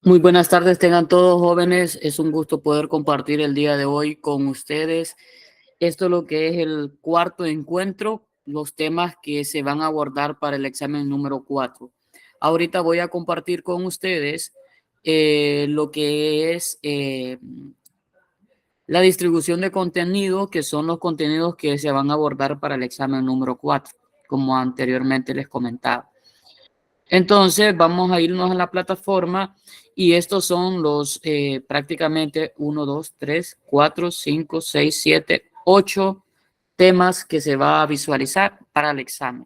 Muy buenas tardes, tengan todos jóvenes. Es un gusto poder compartir el día de hoy con ustedes. Esto es lo que es el cuarto encuentro, los temas que se van a abordar para el examen número 4. Ahorita voy a compartir con ustedes lo que es la distribución de contenido, que son los contenidos que se van a abordar para el examen número 4, como anteriormente les comentaba. Entonces vamos a irnos a la plataforma y estos son los prácticamente 1, 2, 3, 4, 5, 6, 7, 8 temas que se va a visualizar para el examen.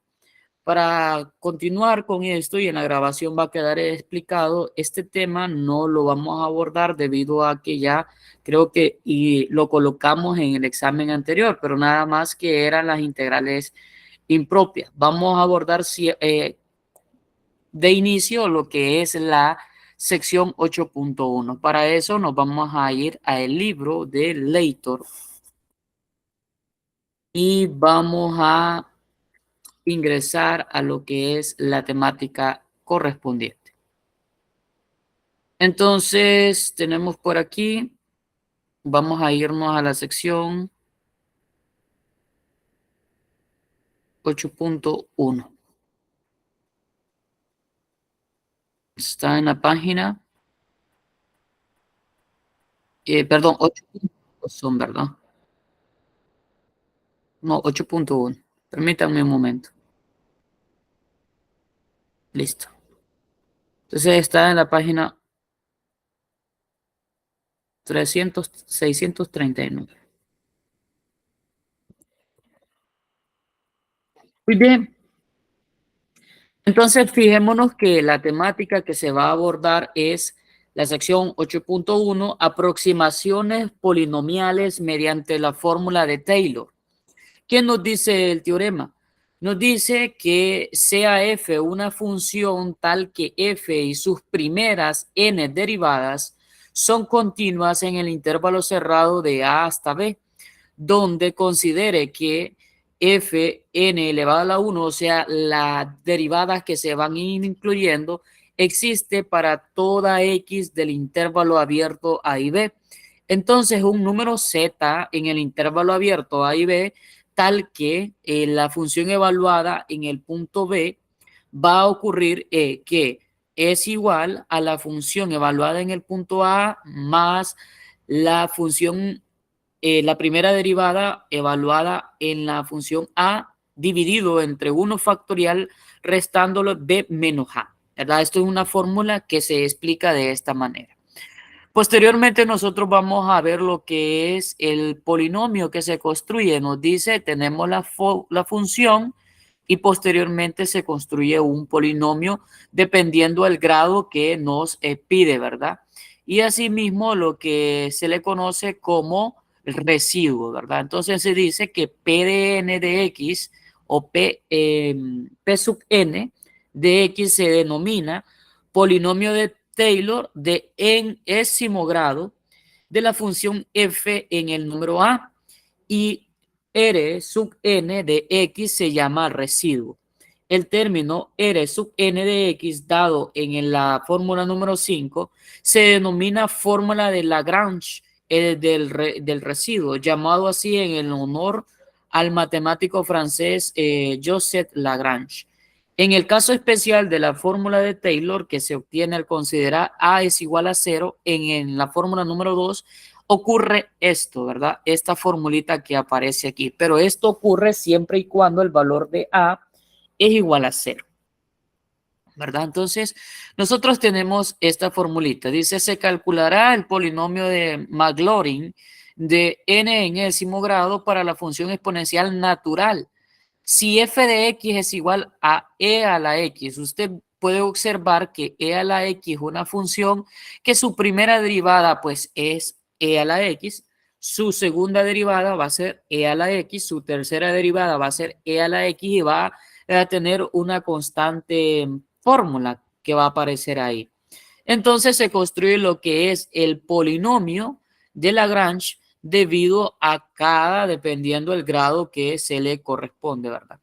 Para continuar con esto y en la grabación va a quedar explicado, este tema no lo vamos a abordar debido a que ya creo que y lo colocamos en el examen anterior, pero nada más que eran las integrales impropias. Vamos a abordar de inicio lo que es la sección 8.1. Para eso nos vamos a ir al libro de Leitor y vamos a ingresar a lo que es la temática correspondiente. Entonces, tenemos por aquí, vamos a irnos a la sección 8.1. Está en la página, perdón, 8 son, ¿verdad? No, 8.1. Permítanme un momento. Listo. Entonces está en la página 639. Muy bien. Entonces, fijémonos que la temática que se va a abordar es la sección 8.1, aproximaciones polinomiales mediante la fórmula de Taylor. ¿Qué nos dice el teorema? Nos dice que sea f una función tal que f y sus primeras n derivadas son continuas en el intervalo cerrado de a hasta b, donde considere que f n elevado a la 1, o sea, las derivadas que se van incluyendo, existe para toda x del intervalo abierto a y b. Entonces, un número z en el intervalo abierto a y b, tal que la función evaluada en el punto b va a ocurrir que es igual a la función evaluada en el punto a más la función la primera derivada evaluada en la función a dividido entre 1 factorial restándolo b menos a, ¿verdad? Esto es una fórmula que se explica de esta manera. Posteriormente nosotros vamos a ver lo que es el polinomio que se construye. Nos dice, tenemos la función y posteriormente se construye un polinomio dependiendo del grado que nos pide, ¿verdad? Y asimismo lo que se le conoce como el residuo, ¿verdad? Entonces se dice que P de n de x o P sub n de x se denomina polinomio de Taylor de enésimo grado de la función f en el número a y R sub n de x se llama residuo. El término R sub n de x dado en la fórmula número 5 se denomina fórmula de Lagrange del residuo, llamado así en el honor al matemático francés Joseph Lagrange. En el caso especial de la fórmula de Taylor, que se obtiene al considerar A es igual a 0, en la fórmula número 2 ocurre esto, ¿verdad? Esta formulita que aparece aquí. Pero esto ocurre siempre y cuando el valor de A es igual a 0, ¿verdad? Entonces, nosotros tenemos esta formulita. Dice, se calculará el polinomio de Maclaurin de n enésimo grado para la función exponencial natural. Si f de x es igual a e a la x, usted puede observar que e a la x es una función que su primera derivada pues es e a la x, su segunda derivada va a ser e a la x, su tercera derivada va a ser e a la x y va a tener una constante fórmula que va a aparecer ahí. Entonces se construye lo que es el polinomio de Lagrange debido a cada, dependiendo del grado que se le corresponde, ¿verdad?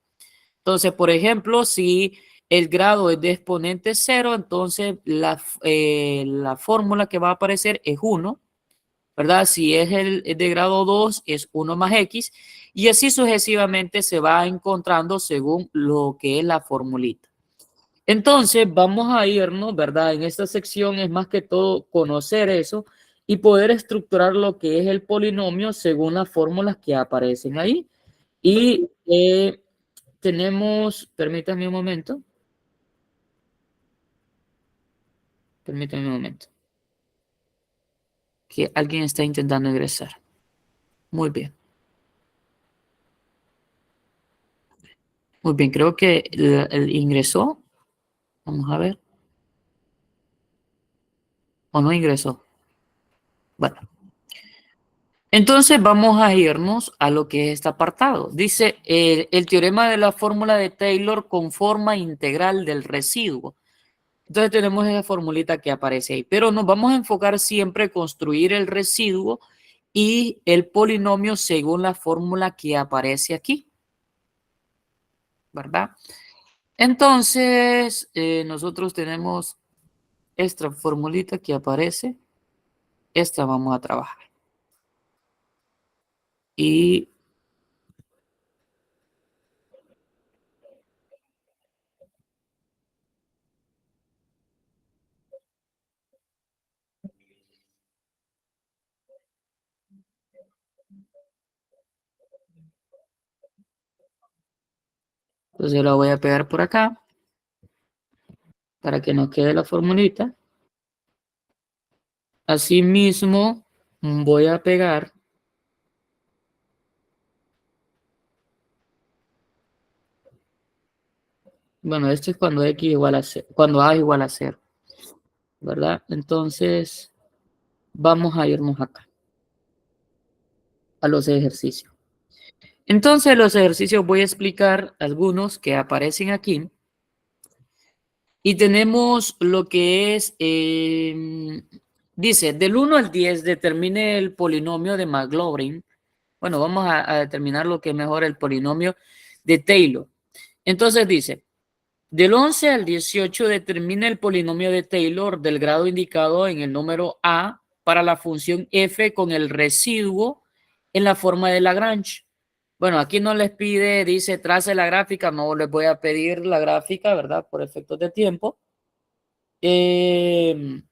Entonces, por ejemplo, si el grado es de exponente 0, entonces la fórmula que va a aparecer es 1, ¿verdad? Si es el de grado 2, es 1 más x, y así sucesivamente se va encontrando según lo que es la formulita. Entonces, vamos a irnos, ¿verdad? En esta sección es más que todo conocer eso y poder estructurar lo que es el polinomio según las fórmulas que aparecen ahí. Y tenemos, permítame un momento, que alguien está intentando ingresar. Muy bien. Muy bien, creo que el ingresó. Vamos a ver. ¿O no ingresó? Bueno. Entonces vamos a irnos a lo que es este apartado. Dice el teorema de la fórmula de Taylor con forma integral del residuo. Entonces tenemos esa formulita que aparece ahí. Pero nos vamos a enfocar siempre en construir el residuo y el polinomio según la fórmula que aparece aquí, ¿verdad? Entonces, nosotros tenemos esta formulita que aparece. Esta vamos a trabajar. Y entonces la voy a pegar por acá para que nos quede la formulita. Asimismo, voy a pegar, bueno, esto es cuando x igual a 0, cuando a igual a 0, ¿verdad? Entonces, vamos a irnos acá, a los ejercicios. Entonces, los ejercicios voy a explicar algunos que aparecen aquí. Y tenemos lo que es, dice, del 1 al 10 determine el polinomio de McLaurin. Bueno, vamos a determinar lo que es mejor el polinomio de Taylor. Entonces dice, del 11 al 18 determina el polinomio de Taylor del grado indicado en el número A para la función f con el residuo en la forma de Lagrange. Bueno, aquí no les pide, dice, trace la gráfica, no les voy a pedir la gráfica, ¿verdad? Por efectos de tiempo. Y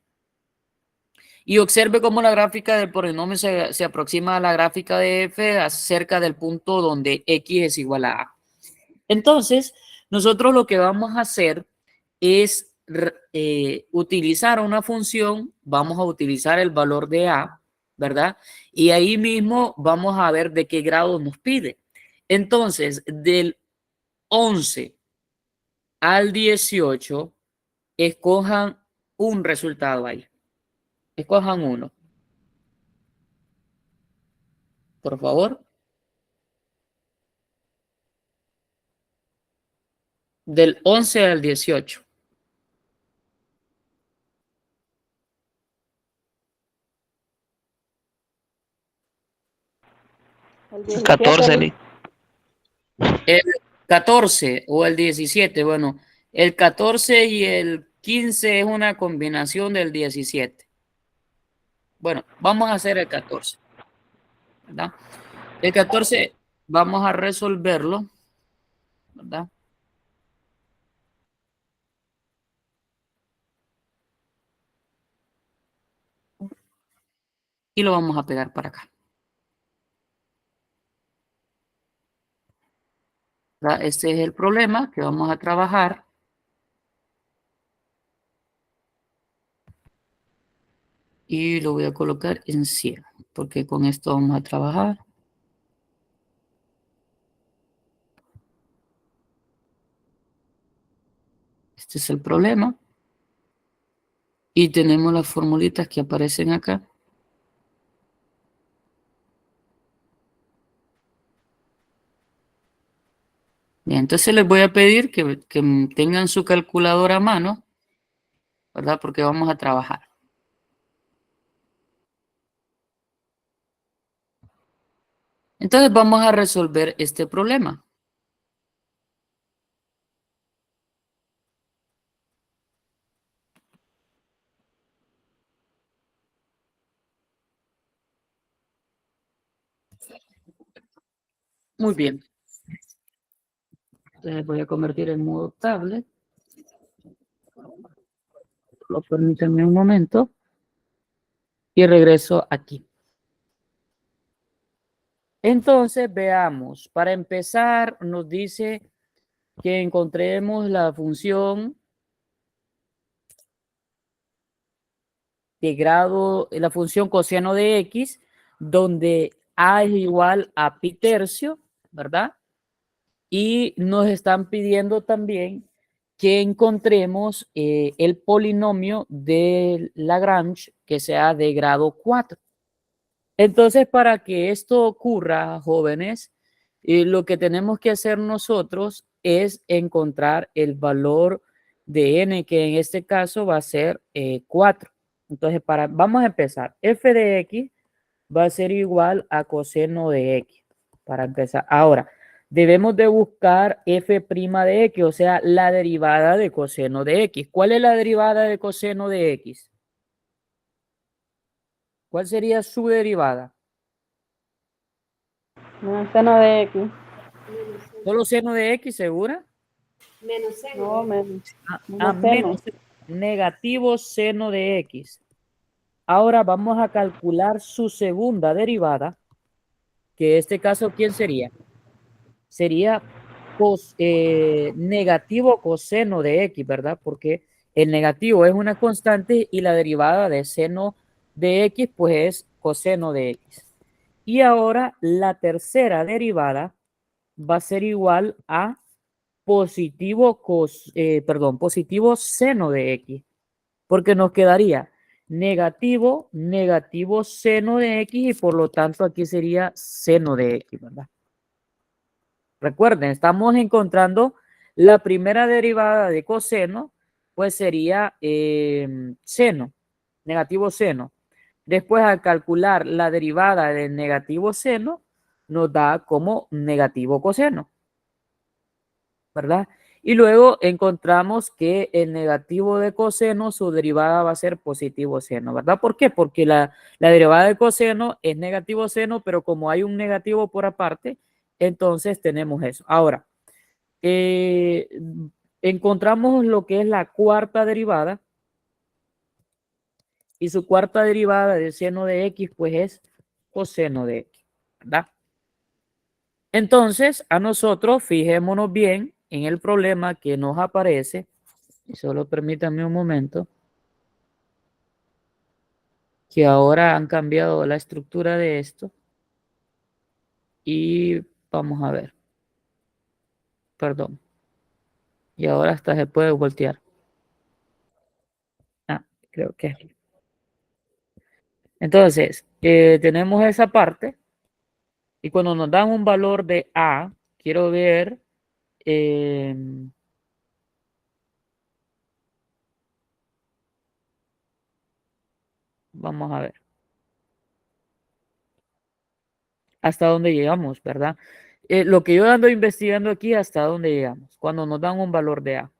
observe cómo la gráfica del polinomio se aproxima a la gráfica de f acerca del punto donde x es igual a a. Entonces, nosotros lo que vamos a hacer es utilizar una función, vamos a utilizar el valor de a, ¿verdad? Y ahí mismo vamos a ver de qué grado nos pide. Entonces, del 11 al 18, escojan un resultado ahí. Escojan uno, por favor. Del 11 al 18. El 17, 14, Lee. Lee. El 14 o el 17, bueno, el 14 y el 15 es una combinación del 17. Bueno, vamos a hacer el 14, ¿verdad? El 14 vamos a resolverlo, ¿verdad? Y lo vamos a pegar para acá, ¿verdad? Este es el problema que vamos a trabajar. Y lo voy a colocar en 100, porque con esto vamos a trabajar. Este es el problema. Y tenemos las formulitas que aparecen acá. Bien, entonces les voy a pedir que tengan su calculadora a mano, ¿verdad? Porque vamos a trabajar. Entonces vamos a resolver este problema. Muy bien. Entonces voy a convertir en modo tablet. Lo permítanme un momento. Y regreso aquí. Entonces, veamos. Para empezar, nos dice que encontremos la función de grado, la función coseno de x, donde a es igual a pi tercio, ¿verdad? Y nos están pidiendo también que encontremos el polinomio de Lagrange que sea de grado 4. Entonces, para que esto ocurra, jóvenes, lo que tenemos que hacer nosotros es encontrar el valor de n, que en este caso va a ser 4. Entonces, vamos a empezar. F de x va a ser igual a coseno de x. Para empezar. Ahora, debemos de buscar f' de x, o sea, la derivada de coseno de x. ¿Cuál es la derivada de coseno de x? ¿Cuál sería su derivada? Menos seno de X. ¿Solo seno de x, segura? Menos seno. No, menos. A Menos seno. menos negativo seno de x. Ahora vamos a calcular su segunda derivada, que en este caso, ¿quién sería? Sería negativo coseno de x, ¿verdad? Porque el negativo es una constante y la derivada de seno de x, pues es coseno de x. Y ahora la tercera derivada va a ser igual a positivo seno de x, porque nos quedaría negativo seno de x y por lo tanto aquí sería seno de x, ¿verdad? Recuerden, estamos encontrando la primera derivada de coseno, pues sería seno, negativo seno. Después, al calcular la derivada del negativo seno, nos da como negativo coseno, ¿verdad? Y luego encontramos que el negativo de coseno, su derivada va a ser positivo seno, ¿verdad? ¿Por qué? Porque la derivada de coseno es negativo seno, pero como hay un negativo por aparte, entonces tenemos eso. Ahora, encontramos lo que es la cuarta derivada, y su cuarta derivada de seno de x, pues es coseno de x, ¿verdad? Entonces, a nosotros, fijémonos bien en el problema que nos aparece, y solo permítanme un momento, que ahora han cambiado la estructura de esto, y vamos a ver, perdón, y ahora hasta se puede voltear. Creo que aquí. Entonces, tenemos esa parte, y cuando nos dan un valor de A, quiero ver, vamos a ver, hasta dónde llegamos, ¿verdad? Lo que yo ando investigando aquí, hasta dónde llegamos, cuando nos dan un valor de A.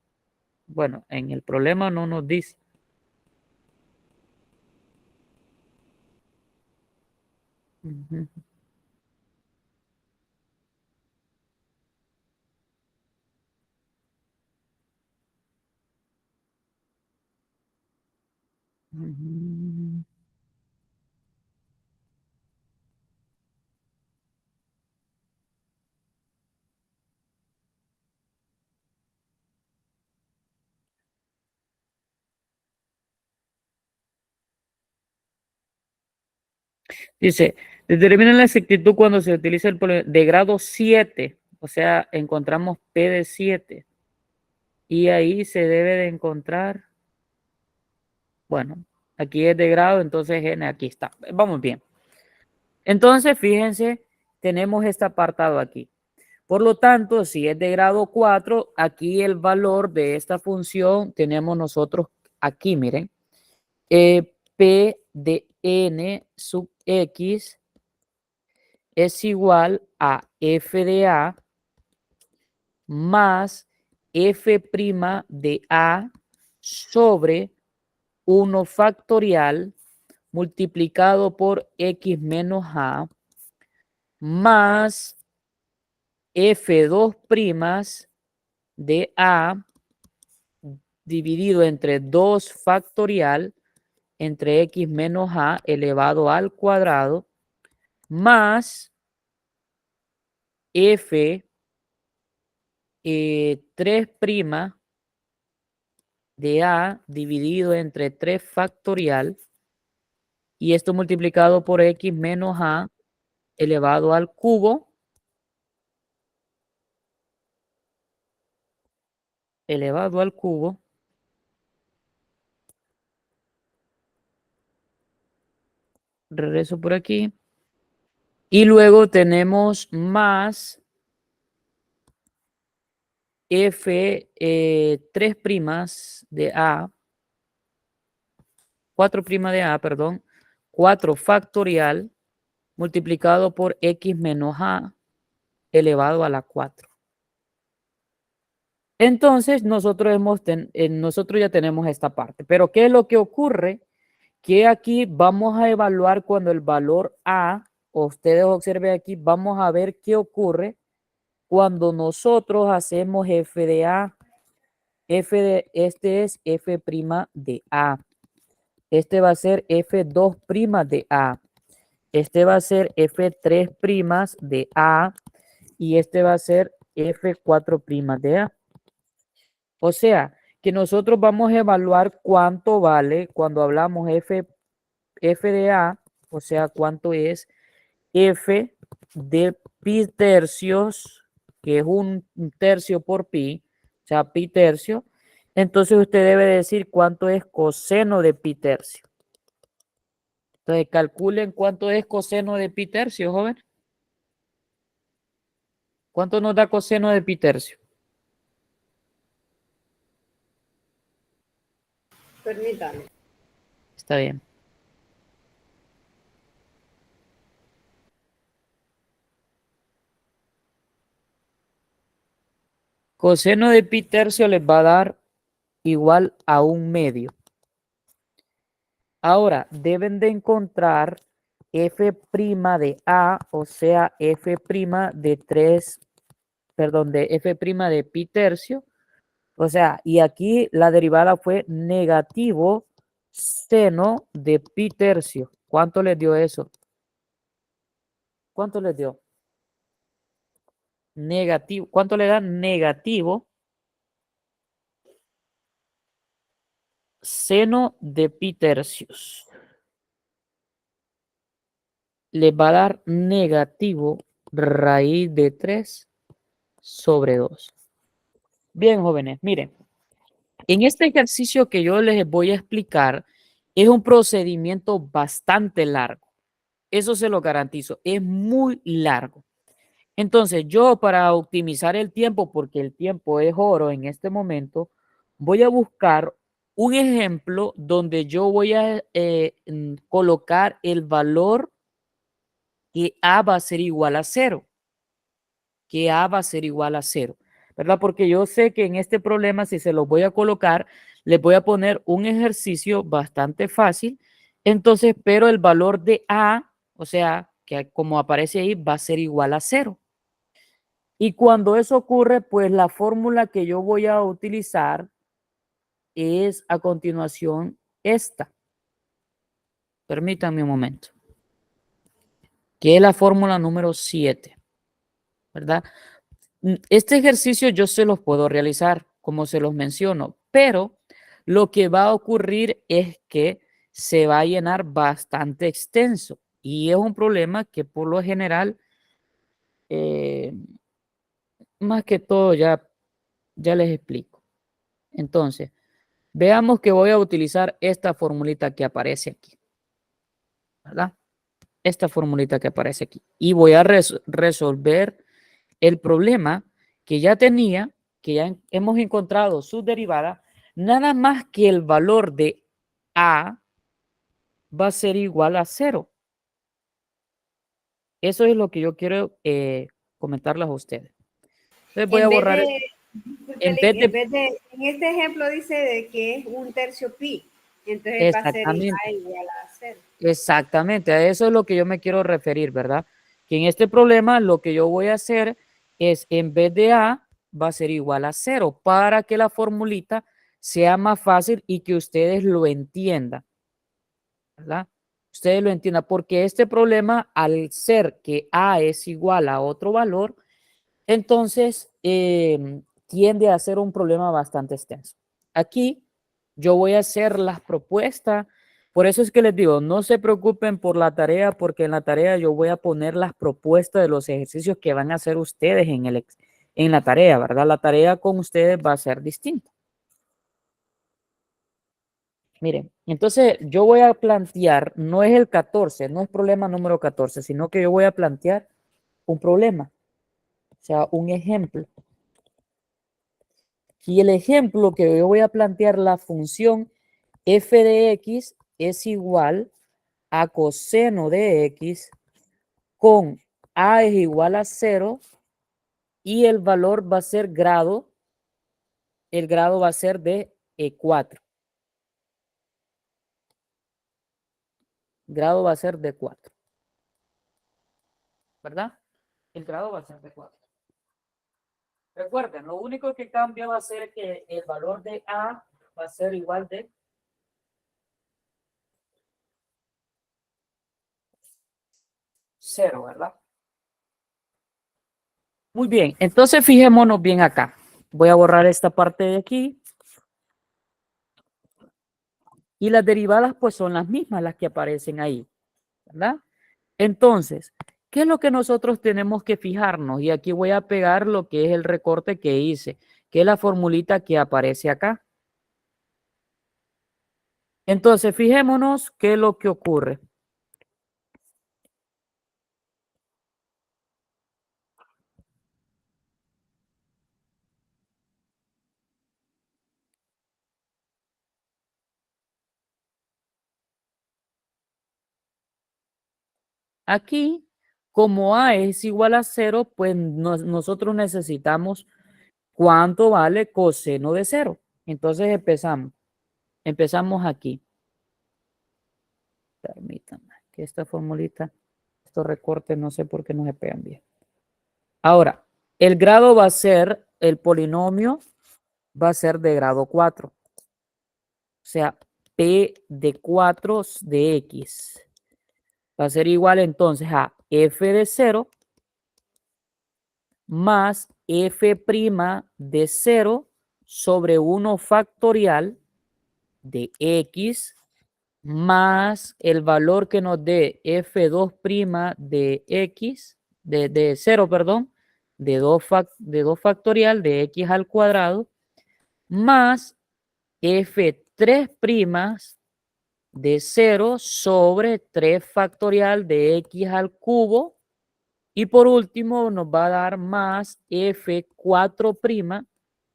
Bueno, en el problema no nos dice. Ujú. Ujú. Dice, determina la exactitud cuando se utiliza el de grado 7, o sea, encontramos P de 7, y ahí se debe de encontrar, bueno, aquí es de grado, entonces N aquí está. Vamos bien. Entonces, fíjense, tenemos este apartado aquí. Por lo tanto, si es de grado 4, aquí el valor de esta función tenemos nosotros aquí, miren, P de N sub X es igual a F de A más F' de A sobre 1 factorial multiplicado por X menos A más F2' de A dividido entre 2 factorial entre X menos A elevado al cuadrado más F 3' de A dividido entre 3 factorial y esto multiplicado por X menos A elevado al cubo regreso por aquí y luego tenemos más F 3' de A 4' de A, perdón, 4 factorial multiplicado por X menos A elevado a la 4. Entonces, nosotros ya tenemos esta parte. Pero, ¿qué es lo que ocurre? Que aquí vamos a evaluar cuando el valor A, ustedes observen aquí, vamos a ver qué ocurre cuando nosotros hacemos F de A. Este es F' de A. Este va a ser F2' de A. Este va a ser F3' de A. Y este va a ser F4' de A. O sea, que nosotros vamos a evaluar cuánto vale cuando hablamos F de A, o sea, cuánto es F de pi tercios, que es un tercio por pi, o sea, pi tercio. Entonces usted debe decir cuánto es coseno de pi tercio. Entonces calculen cuánto es coseno de pi tercio, joven. ¿Cuánto nos da coseno de pi tercio? Permítame. Está bien. Coseno de pi tercio les va a dar igual a 1/2. Ahora, deben de encontrar F' de A, o sea, F' de 3, perdón, de F' de pi tercio. O sea, y aquí la derivada fue negativo seno de pi tercio. ¿Cuánto les dio eso? ¿Cuánto les dio? Negativo. ¿Cuánto le da? Negativo seno de pi tercios. Les va a dar negativo raíz de 3 sobre 2. Bien, jóvenes, miren. En este ejercicio que yo les voy a explicar es un procedimiento bastante largo. Eso se lo garantizo. Es muy largo. Entonces, yo para optimizar el tiempo, porque el tiempo es oro en este momento, voy a buscar un ejemplo donde yo voy a colocar el valor que A va a ser igual a 0. Que A va a ser igual a 0. ¿Verdad? Porque yo sé que en este problema, si se los voy a colocar, les voy a poner un ejercicio bastante fácil. Entonces, pero el valor de A, o sea, que como aparece ahí, va a ser igual a 0. Y cuando eso ocurre, pues la fórmula que yo voy a utilizar es a continuación esta. Permítanme un momento. Que es la fórmula número 7. ¿Verdad? Este ejercicio yo se los puedo realizar, como se los menciono, pero lo que va a ocurrir es que se va a llenar bastante extenso y es un problema que por lo general, más que todo ya les explico. Entonces, veamos que voy a utilizar esta formulita que aparece aquí, ¿verdad? Esta formulita que aparece aquí y voy a resolver el problema que ya tenía, que ya hemos encontrado su derivada, nada más que el valor de A va a ser igual a 0. Eso es lo que yo quiero comentarles a ustedes. Entonces voy a En vez borrar. de, en este ejemplo dice de que es un tercio pi, entonces va a ser Exactamente. A igual a 0. Exactamente, a eso es lo que yo me quiero referir, ¿verdad? que en este problema lo que yo voy a hacer es, en vez de A, va a ser igual a 0 para que la formulita sea más fácil y que ustedes lo entiendan, ¿verdad? Ustedes lo entiendan, porque este problema, al ser que A es igual a otro valor, entonces tiende a ser un problema bastante extenso. Aquí yo voy a hacer las propuestas. Por eso es que les digo, no se preocupen por la tarea, porque en la tarea yo voy a poner las propuestas de los ejercicios que van a hacer ustedes en la tarea, ¿verdad? La tarea con ustedes va a ser distinta. Miren, entonces yo voy a plantear, no es el 14, no es problema número 14, sino que yo voy a plantear un problema, o sea, un ejemplo. Y el ejemplo que yo voy a plantear, la función f de x es igual a coseno de x con a es igual a 0 y el valor va a ser grado, el grado va a ser de 4. Grado va a ser de 4. ¿Verdad? El grado va a ser de 4. Recuerden, lo único que cambia va a ser que el valor de a va a ser igual de 0, ¿verdad? Muy bien, entonces fijémonos bien acá. Voy a borrar esta parte de aquí. Y las derivadas pues son las mismas las que aparecen ahí, ¿verdad? Entonces, ¿qué es lo que nosotros tenemos que fijarnos? Y aquí voy a pegar lo que es el recorte que hice, que es la formulita que aparece acá. Entonces, fijémonos qué es lo que ocurre. Aquí, como a es igual a 0, pues nosotros necesitamos cuánto vale coseno de 0. Entonces empezamos. Empezamos aquí. Permítanme que esta formulita, estos recortes, no sé por qué no se pegan bien. Ahora, el grado va a ser, el polinomio va a ser de grado 4. O sea, P de 4 de X va a ser igual entonces a F de 0 más F' de 0 sobre 1 factorial de X más el valor que nos dé F2' de X, de 0, perdón, de 2 factorial de X al cuadrado, más F3' de 0 sobre 3 factorial de X al cubo. Y por último nos va a dar más F4'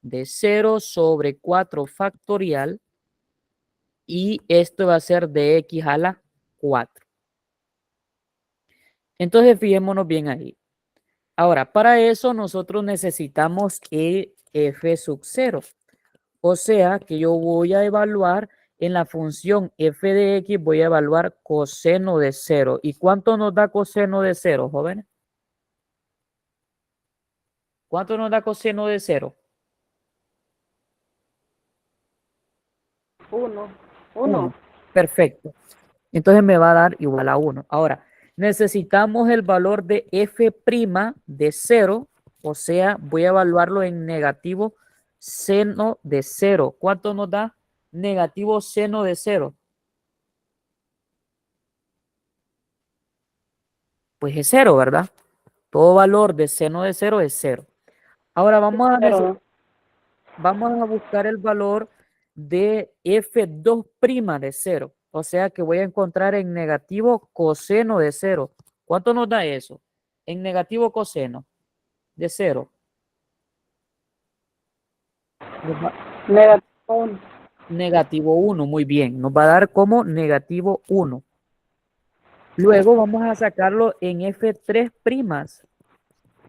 de 0 sobre 4 factorial. Y esto va a ser de X a la 4. Entonces fijémonos bien ahí. Ahora, para eso nosotros necesitamos F sub 0. O sea que yo voy a evaluar en la función f de x, voy a evaluar coseno de 0. ¿Y cuánto nos da coseno de 0, jóvenes? ¿Cuánto nos da coseno de 0? 1. Perfecto. Entonces me va a dar igual a 1. Ahora, necesitamos el valor de f' de 0. O sea, voy a evaluarlo en negativo seno de 0. ¿Cuánto nos da negativo seno de 0? Pues es 0, ¿verdad? Todo valor de seno de 0 es 0. Ahora vamos a buscar el valor de f2' de 0. O sea que voy a encontrar en negativo coseno de 0. ¿Cuánto nos da eso? En negativo coseno de 0. Negativo 1. Negativo 1, muy bien. Nos va a dar como negativo 1. Luego vamos a sacarlo en f3'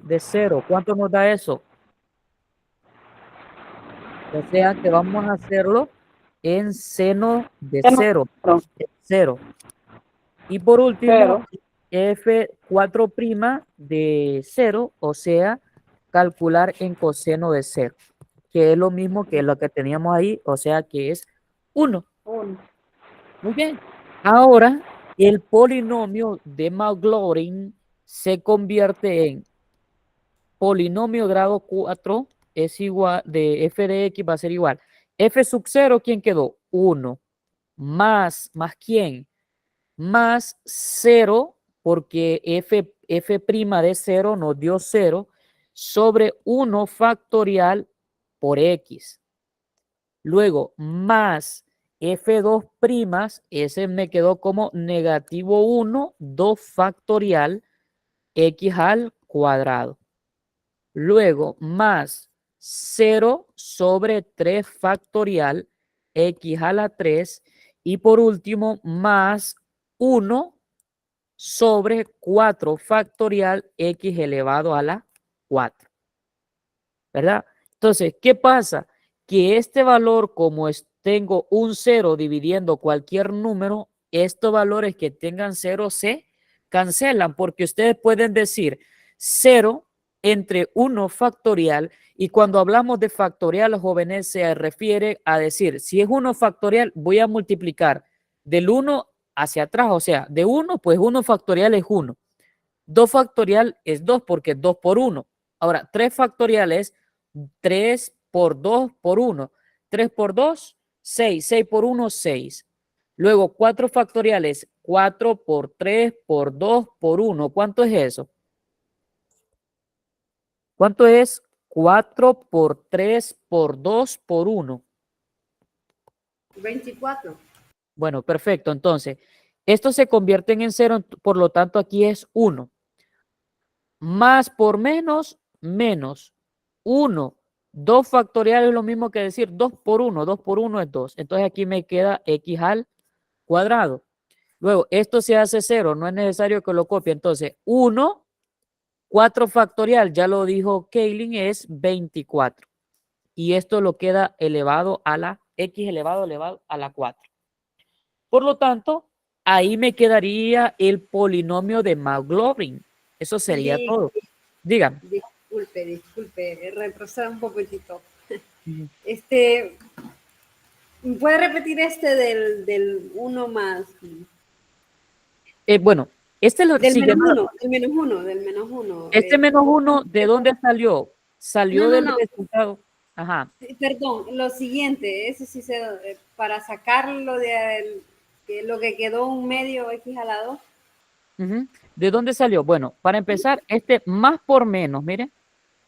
de 0. ¿Cuánto nos da eso? O sea que vamos a hacerlo en seno de 0. 0. Y por último, f4' de 0, o sea, calcular en coseno de 0, que es lo mismo que lo que teníamos ahí, o sea, que es 1. 1. Muy bien. Ahora, el polinomio de Maclaurin se convierte en polinomio grado 4 es igual, de f de x va a ser igual. F sub 0, ¿quién quedó? 1. ¿Más quién? Más 0, porque f' de 0 nos dio 0, sobre 1 factorial por x. Luego, más f2', ese me quedó como negativo 1, 2 factorial x al cuadrado. Luego, más 0 sobre 3 factorial x a la 3. Y por último, más 1 sobre 4 factorial x elevado a la 4. ¿Verdad? Entonces, ¿qué pasa? Que este valor, como tengo un 0 dividiendo cualquier número, estos valores que tengan 0 se cancelan, porque ustedes pueden decir 0 entre 1 factorial, y cuando hablamos de factorial, jóvenes, se refiere a decir, si es 1 factorial, voy a multiplicar del 1 hacia atrás, o sea, de 1, pues 1 factorial es 1. 2 factorial es 2 porque es 2 por 1. Ahora, 3 factorial es 3 por 2 por 1. 3 por 2, 6. 6 por 1, 6. Luego, 4 factoriales, 4 por 3 por 2 por 1. ¿Cuánto es eso? ¿Cuánto es 4 por 3 por 2 por 1? 24. Bueno, perfecto. Entonces, estos se convierten en 0, por lo tanto, aquí es 1. Más por menos, menos 1. 2 factorial es lo mismo que decir 2 por 1. 2 por 1 es 2. Entonces aquí me queda x al cuadrado. Luego, esto se hace 0. No es necesario que lo copie. Entonces, 1, 4 factorial, ya lo dijo Kaylin, es 24. Y esto lo queda elevado a la x elevado a la 4. Por lo tanto, ahí me quedaría el polinomio de Maclaurin. Eso sería todo. Dígame. Disculpe, retroceda un poquitito. Ujú. ¿Puede repetir del 1 más? Bueno, este lo Del sigue. del menos 1. Este menos 1, ¿de dónde salió? Salió del No. resultado. Ajá. Perdón, lo siguiente, eso sí para sacarlo de lo que quedó un medio x a la 2. Ujú. ¿De dónde salió? Bueno, para empezar, este más por menos, miren,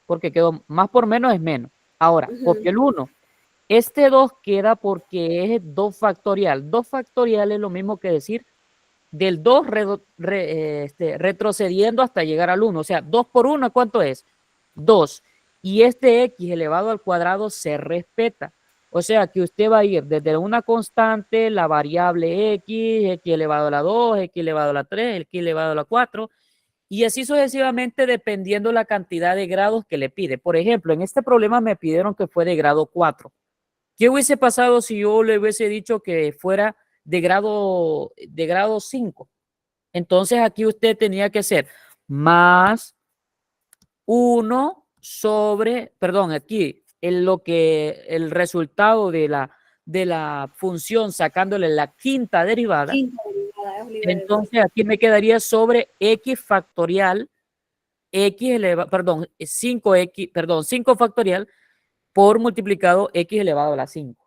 porque quedó más por menos es menos. Ahora, copio el 1. Este 2 queda porque es 2 factorial. 2 factorial es lo mismo que decir del 2 retrocediendo hasta llegar al 1. O sea, 2 por 1, ¿cuánto es? 2. Y este x elevado al cuadrado se respeta. O sea, que usted va a ir desde una constante, la variable x elevado a la 2, x elevado a la 3, x elevado a la 4, y así sucesivamente dependiendo la cantidad de grados que le pide. Por ejemplo, en este problema me pidieron que fue de grado 4. ¿Qué hubiese pasado si yo le hubiese dicho que fuera de grado 5? Entonces aquí usted tenía que hacer más 1 sobre, perdón, aquí el resultado de la función sacándole la quinta derivada. Entonces aquí me quedaría sobre x factorial, perdón, 5 factorial por multiplicado x elevado a la 5.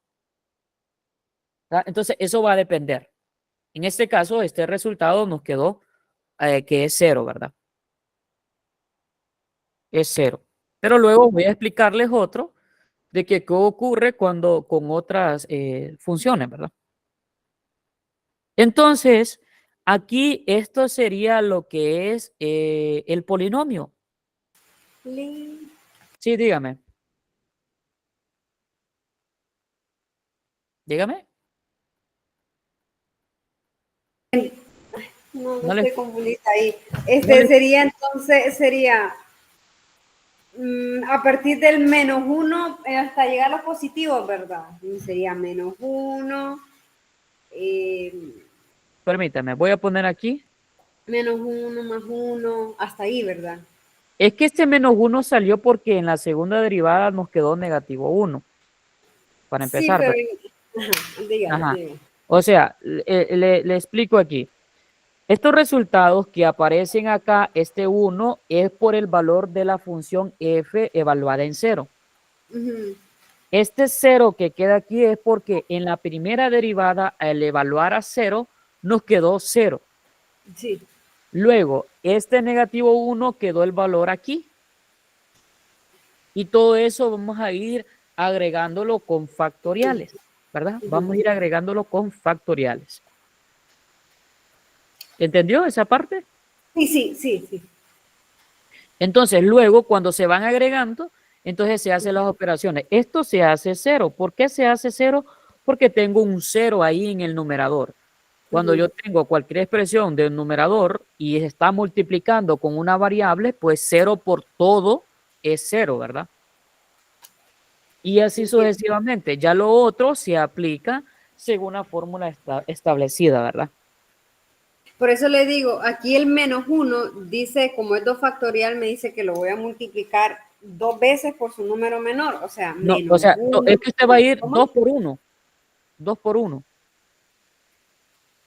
Entonces eso va a depender. En este caso, este resultado nos quedó que es 0, ¿verdad? Es 0. Pero luego voy a explicarles otro de que qué ocurre cuando con otras funciones, ¿verdad? Entonces, aquí esto sería lo que es el polinomio. Sí, dígame. Dígame. No No le- estoy confundida ahí. no le- Sería entonces, a partir del menos 1 hasta llegar a los positivos, ¿verdad? Sería menos 1. Permítame, voy a poner aquí. Menos 1 más 1, hasta ahí, ¿verdad? Es que este menos 1 salió porque en la segunda derivada nos quedó negativo 1, para Sí, empezar, pero... ¿verdad? Ajá, dígame, Ajá. dígame. O sea, le explico aquí. Estos resultados que aparecen acá, este 1 es por el valor de la función f evaluada en 0. Ujú, Este 0 que queda aquí es porque en la primera derivada, al evaluar a 0, nos quedó 0. sí. Luego, este negativo 1 quedó el valor aquí. Y todo eso vamos a ir agregándolo con factoriales, ¿verdad? Vamos a Ujú. ir agregándolo con factoriales. ¿Entendió esa parte? Sí, sí, sí, sí. Entonces, luego, cuando se van agregando, entonces se hacen las operaciones. Esto se hace 0. ¿Por qué se hace 0? Porque tengo un 0 ahí en el numerador. Cuando Ujú. yo tengo cualquier expresión del numerador y está multiplicando con una variable, pues 0 por todo es 0, ¿verdad? Y así Entiendo. sucesivamente. Ya lo otro se aplica según la fórmula establecida, ¿verdad? Por eso le digo, aquí el menos 1 dice, como es 2 factorial, me dice que lo voy a multiplicar 2 veces por su número menor, o sea, No, o menos sea, es 1. que usted va a ir ¿Cómo? 2 por 1, 2 por 1.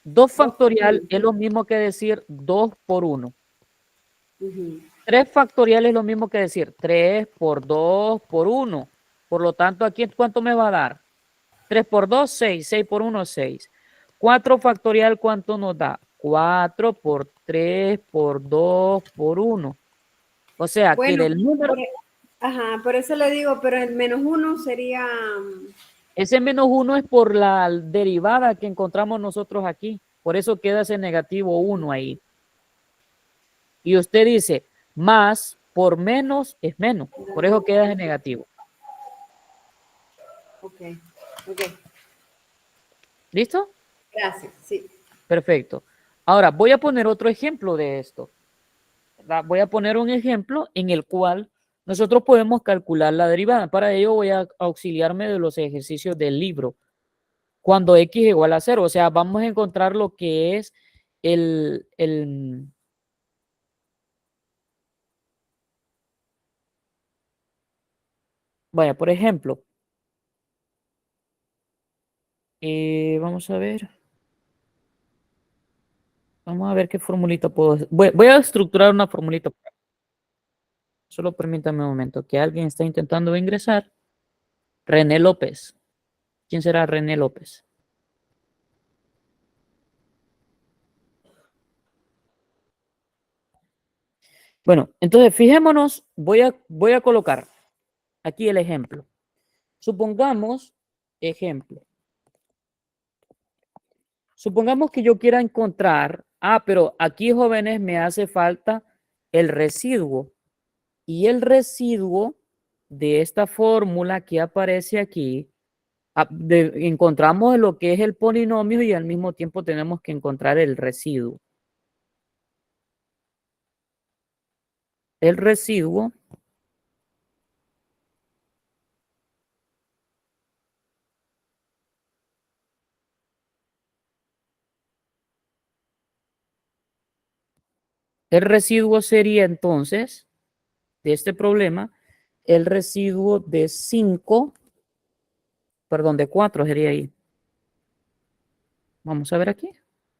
2 2 por factorial 1. es lo mismo que decir 2 por 1. Ujú. 3 factorial es lo mismo que decir 3 por 2 por 1. Por lo tanto, aquí ¿cuánto me va a dar? 3 por 2, 6. 6 por 1, 6. 4 factorial, ¿cuánto nos da? 4 por 3 por 2 por 1. O sea, que Bueno, del número, ajá, por eso le digo, pero el menos 1 sería, ese menos 1 es por la derivada que encontramos nosotros aquí. Por eso queda ese negativo 1 ahí. Y usted dice, más por menos es menos. Por eso queda ese negativo. ok, ok, ¿Listo? gracias, sí. Perfecto. Ahora, voy a poner otro ejemplo de esto. Voy a poner un ejemplo en el cual nosotros podemos calcular la derivada. Para ello voy a auxiliarme de los ejercicios del libro. Cuando x igual a 0, o sea, vamos a encontrar lo que es el vaya, por ejemplo, vamos a ver qué formulita puedo hacer. Voy a estructurar una formulita. Solo permítame un momento, que alguien está intentando ingresar. René López. ¿Quién será René López? Bueno, entonces fijémonos, voy a colocar aquí el ejemplo. Supongamos, ejemplo, supongamos que yo quiera encontrar, pero aquí, jóvenes, me hace falta el residuo. Y el residuo de esta fórmula que aparece aquí, encontramos lo que es el polinomio y al mismo tiempo tenemos que encontrar el residuo. El residuo sería entonces, de este problema, el residuo de 5, perdón, de 4 sería ahí. Vamos a ver aquí.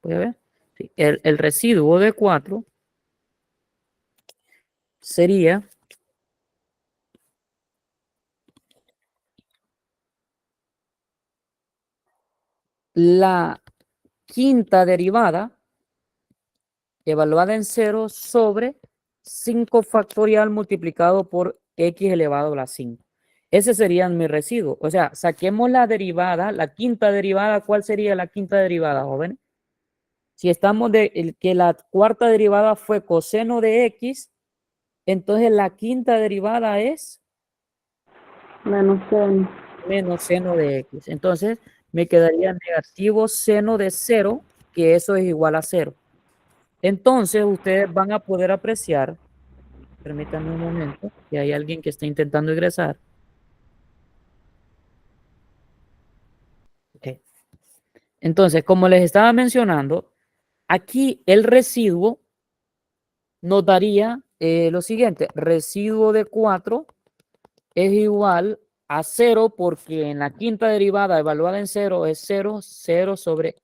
Voy a ver. Sí, el residuo de 4 sería la quinta derivada evaluada en 0 sobre 5 factorial multiplicado por x elevado a la 5. Ese sería mi residuo. O sea, saquemos la derivada, la quinta derivada. ¿Cuál sería la quinta derivada, jóvenes? Si estamos de que la cuarta derivada fue coseno de x, entonces la quinta derivada es Menos n. menos seno de x. Entonces me quedaría negativo seno de 0, que eso es igual a 0. Entonces ustedes van a poder apreciar, permítanme un momento, que hay alguien que está intentando ingresar. Okay. Entonces, como les estaba mencionando, aquí el residuo nos daría lo siguiente. Residuo de 4 es igual a 0 porque en la quinta derivada evaluada en 0 es 0, 0 sobre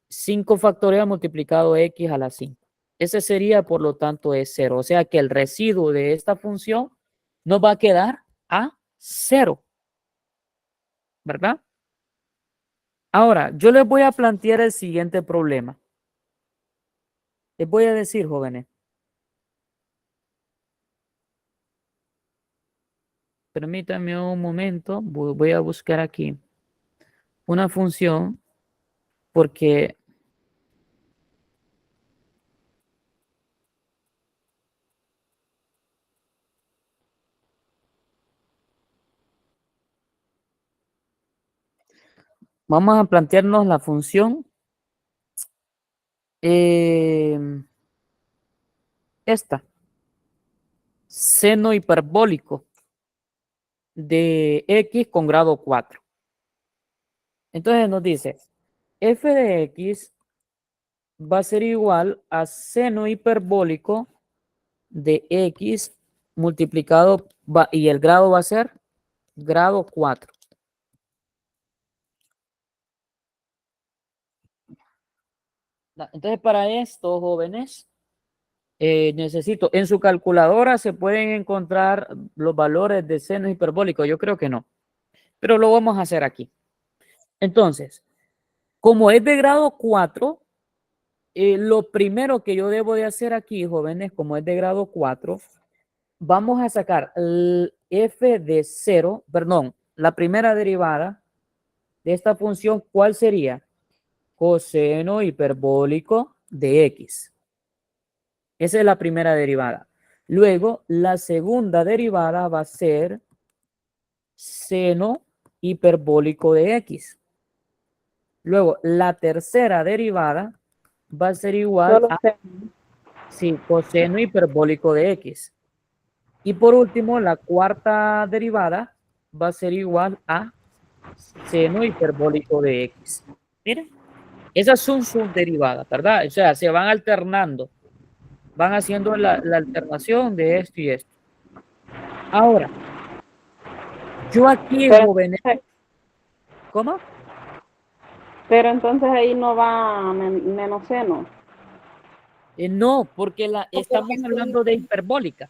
5 factorial multiplicado x a la 5. Ese sería, por lo tanto, es 0. O sea que el residuo de esta función nos va a quedar a 0. ¿Verdad? Ahora, yo les voy a plantear el siguiente problema. Les voy a decir, jóvenes. Permítanme un momento. Voy a buscar aquí una función porque vamos a plantearnos la función esta. Seno hiperbólico de x con grado 4. Entonces nos dice, f de x va a ser igual a seno hiperbólico de x multiplicado, y el grado va a ser grado 4. Entonces para esto, jóvenes, necesito, en su calculadora se pueden encontrar los valores de seno hiperbólico. Yo creo que no, pero lo vamos a hacer aquí. Entonces, como es de grado 4, lo primero que yo debo de hacer aquí, jóvenes, como es de grado 4, vamos a sacar el f de 0, perdón, la primera derivada de esta función, ¿cuál sería? Coseno hiperbólico de x. Esa es la primera derivada. Luego, la segunda derivada va a ser seno hiperbólico de x. Luego, la tercera derivada va a ser igual Solo a sé. sí, coseno hiperbólico de x. Y por último, la cuarta derivada va a ser igual a seno hiperbólico de x. Miren, esas son sus derivadas, ¿verdad? O sea, se van alternando. Van haciendo la alternación de esto y esto. Ahora, yo aquí, Pero, jóvenes, ¿cómo? pero entonces ahí no va menos seno. No, porque estamos Porque hablando de hiperbólica.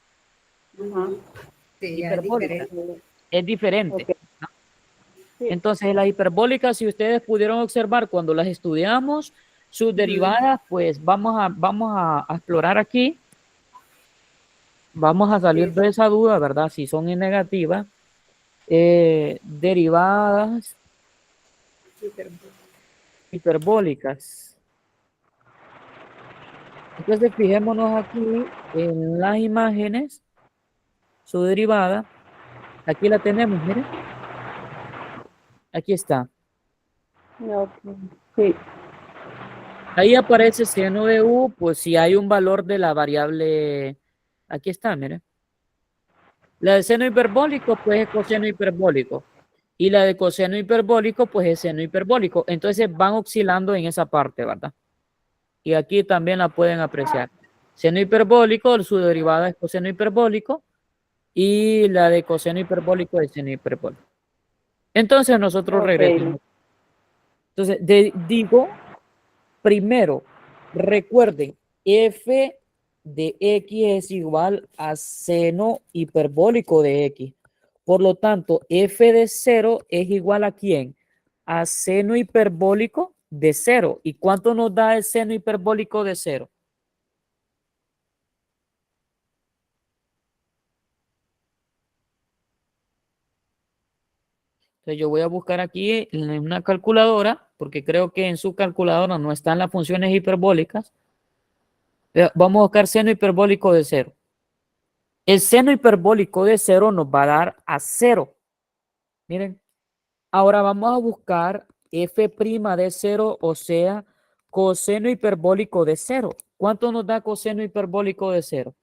Ajá. sí, ya es Hiperbólica. diferente. Es diferente. Ok. Sí. Entonces, las hiperbólicas, si ustedes pudieron observar cuando las estudiamos, sus derivadas, pues vamos a explorar aquí. Vamos a salir Sí, de esa duda, ¿verdad? Si son en negativa. Derivadas hiperbólicas. Entonces, fijémonos aquí en las imágenes, su derivada. Aquí la tenemos, miren. Aquí está. Ok. Sí. Ahí aparece seno de u, pues si hay un valor de la variable. Aquí está, miren. La de seno hiperbólico, pues es coseno hiperbólico. Y la de coseno hiperbólico, pues es seno hiperbólico. Entonces van oscilando en esa parte, ¿verdad? Y aquí también la pueden apreciar. Seno hiperbólico, su derivada es coseno hiperbólico. Y la de coseno hiperbólico es seno hiperbólico. Entonces nosotros Ok. regresamos. Entonces, digo, primero, recuerden, f de x es igual a seno hiperbólico de x. Por lo tanto, f de 0 es igual a ¿quién? A seno hiperbólico de 0. ¿Y cuánto nos da el seno hiperbólico de 0? Entonces yo voy a buscar aquí en una calculadora, porque creo que en su calculadora no están las funciones hiperbólicas. Vamos a buscar seno hiperbólico de 0. El seno hiperbólico de 0 nos va a dar a 0. Miren, ahora vamos a buscar f' de 0, o sea, coseno hiperbólico de 0. ¿Cuánto nos da coseno hiperbólico de 0?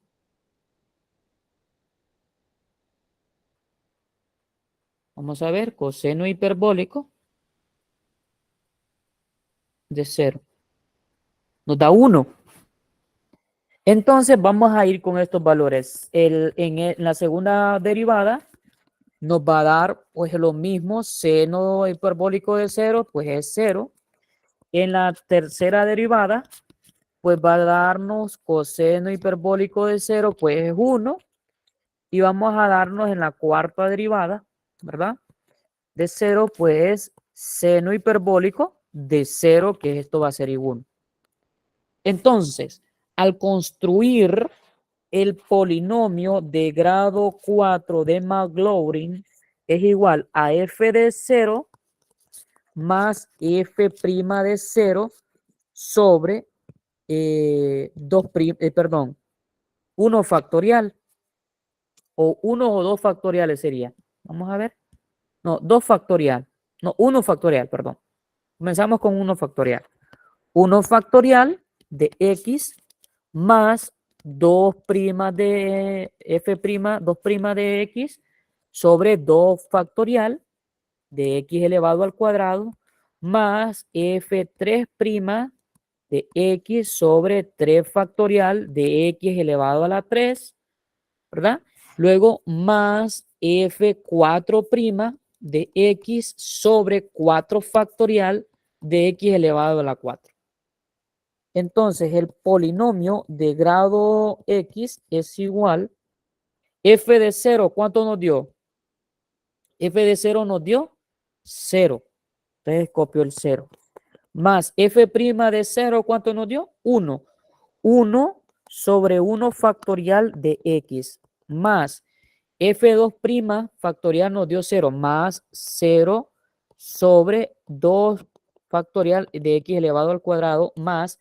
Vamos a ver, coseno hiperbólico de 0. Nos da 1. Entonces vamos a ir con estos valores. En la segunda derivada nos va a dar pues lo mismo, seno hiperbólico de 0, pues es 0. En la tercera derivada, pues va a darnos coseno hiperbólico de 0, pues es 1. Y vamos a darnos en la cuarta derivada, ¿verdad? De 0, pues seno hiperbólico de 0, que esto va a ser igual. Entonces, al construir el polinomio de grado 4 de Maclaurin es igual a f de 0 más f' de 0 sobre 1 factorial, o 1 o 2 factoriales sería. Vamos a ver. No, 2 factorial. No, 1 factorial, perdón. Comenzamos con 1 factorial. 1 factorial de x más 2' de f', 2' de x sobre 2 factorial de x elevado al cuadrado más f3' de x sobre 3 factorial de x elevado a la 3, ¿verdad? Luego más f4' de x sobre 4 factorial de x elevado a la 4. Entonces, el polinomio de grado x es igual, f de 0, ¿cuánto nos dio? F de 0 nos dio 0. Entonces, copio el 0. Más f' de 0, ¿cuánto nos dio? 1. 1 sobre 1 factorial de x. Más f2' factorial nos dio 0. Más 0 sobre 2 factorial de x elevado al cuadrado. Más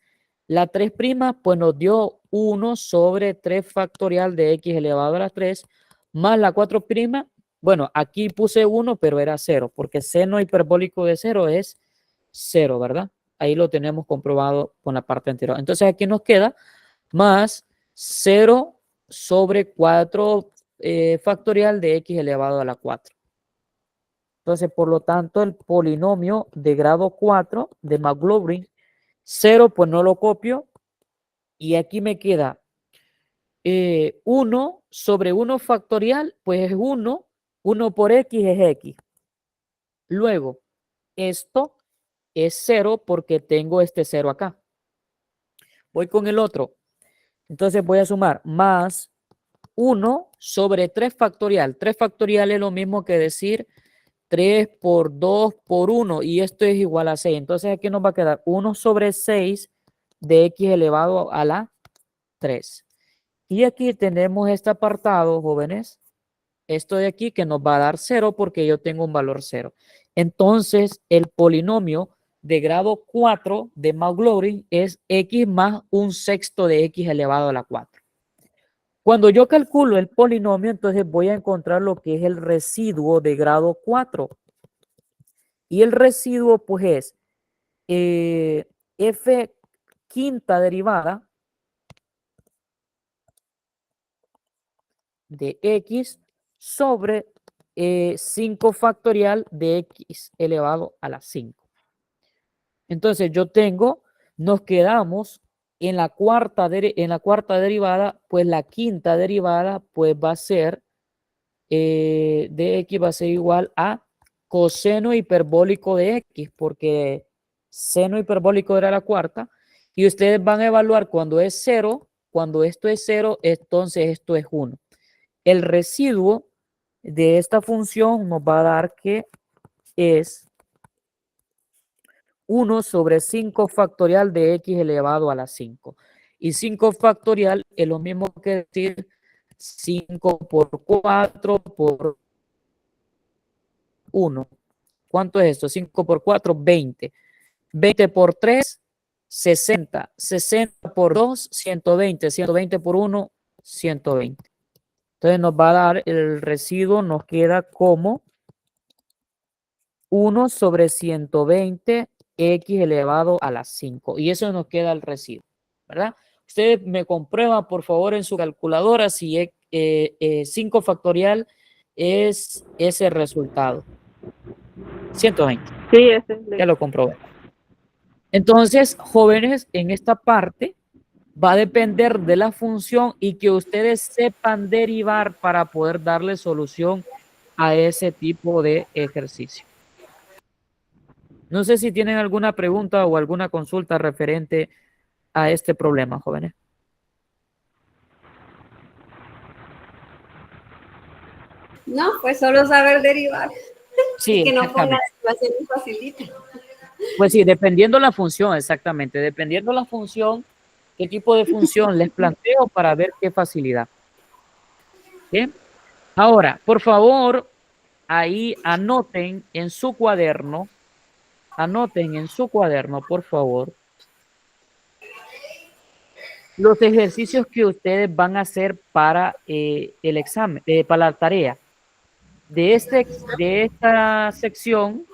la 3', pues nos dio 1 sobre 3 factorial de x elevado a la 3, más la 4', bueno, aquí puse 1, pero era 0, porque seno hiperbólico de 0 es 0, ¿verdad? Ahí lo tenemos comprobado con la parte anterior. Entonces aquí nos queda más 0 sobre 4 factorial de x elevado a la 4. Entonces, por lo tanto, el polinomio de grado 4 de Maclaurin 0, pues no lo copio. Y aquí me queda 1 sobre 1 factorial, pues es 1. 1 por x es x. Luego, esto es 0 porque tengo este 0 acá. Voy con el otro. Entonces voy a sumar más 1 sobre 3 factorial. 3 factorial es lo mismo que decir 3 por 2 por 1, y esto es igual a 6. Entonces aquí nos va a quedar 1 sobre 6 de x elevado a la 3. Y aquí tenemos este apartado, jóvenes, esto de aquí que nos va a dar 0 porque yo tengo un valor 0. Entonces el polinomio de grado 4 de Maclaurin es x más 1/6 de x elevado a la 4. Cuando yo calculo el polinomio, entonces voy a encontrar lo que es el residuo de grado 4. Y el residuo pues es f quinta derivada de x sobre 5 factorial de x elevado a la 5. Entonces yo nos quedamos en la cuarta derivada, pues la quinta derivada pues va a ser de x va a ser igual a coseno hiperbólico de x, porque seno hiperbólico era la cuarta, y ustedes van a evaluar cuando es 0, cuando esto es 0, entonces esto es 1. El residuo de esta función nos va a dar que es 1 sobre 5 factorial de x elevado a la 5. Y 5 factorial es lo mismo que decir 5 por 4 por 1. ¿Cuánto es esto? 5 por 4, 20. 20 por 3, 60. 60 por 2, 120. 120 por 1, 120. Entonces nos va a dar el residuo, nos queda como 1 sobre 120 x elevado a la 5. Y eso nos queda el residuo, ¿verdad? Ustedes me comprueban, por favor, en su calculadora si 5 factorial es ese resultado. 120. Sí, ese es Ya lo comprobé. Entonces, jóvenes, en esta parte va a depender de la función y que ustedes sepan derivar para poder darle solución a ese tipo de ejercicio. No sé si tienen alguna pregunta o alguna consulta referente a este problema, jóvenes. No, pues solo saber derivar. Sí, Y que no pongan exactamente. situaciones facilitas. Pues sí, dependiendo la función, exactamente. Dependiendo la función, qué tipo de función les planteo para ver qué facilidad. ¿Bien? Ahora, por favor, ahí anoten en su cuaderno, por favor, los ejercicios que ustedes van a hacer para el examen, para la tarea. De esta sección,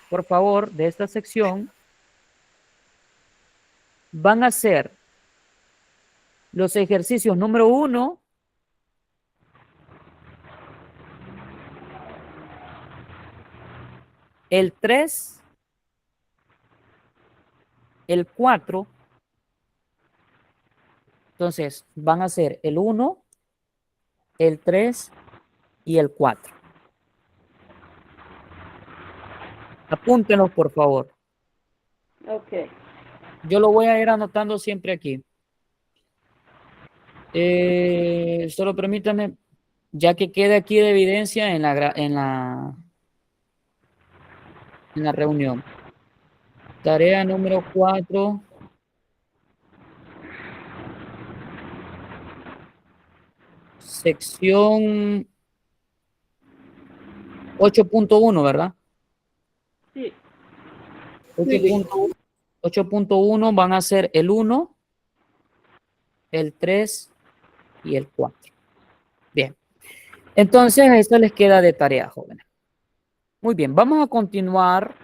por favor, de esta sección, van a ser los ejercicios número 1, el 3, el 4. Entonces, van a ser el 1, el 3 y el 4. Apúntenlos, por favor. Ok. Yo lo voy a ir anotando siempre aquí. Solo permítame, ya que quede aquí de evidencia en la reunión. Tarea número 4. Sección 8.1, ¿verdad? Sí. 8.1 van a ser el 1, el 3 y el 4. Bien. Entonces, esto les queda de tarea, jóvenes. Muy bien, vamos a continuar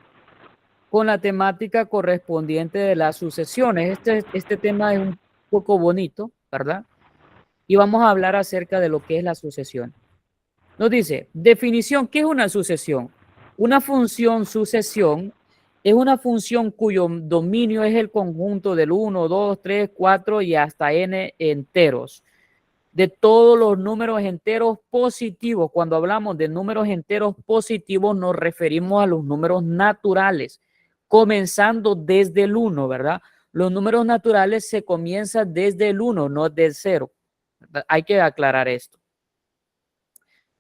con la temática correspondiente de las sucesiones. Este tema es un poco bonito, ¿verdad? Y vamos a hablar acerca de lo que es la sucesión. Nos dice, definición, ¿qué es una sucesión? Una función sucesión es una función cuyo dominio es el conjunto del 1, 2, 3, 4 y hasta n enteros. De todos los números enteros positivos. Cuando hablamos de números enteros positivos nos referimos a los números naturales, comenzando desde el 1, ¿verdad? Los números naturales se comienzan desde el 1, no desde el 0. Hay que aclarar esto.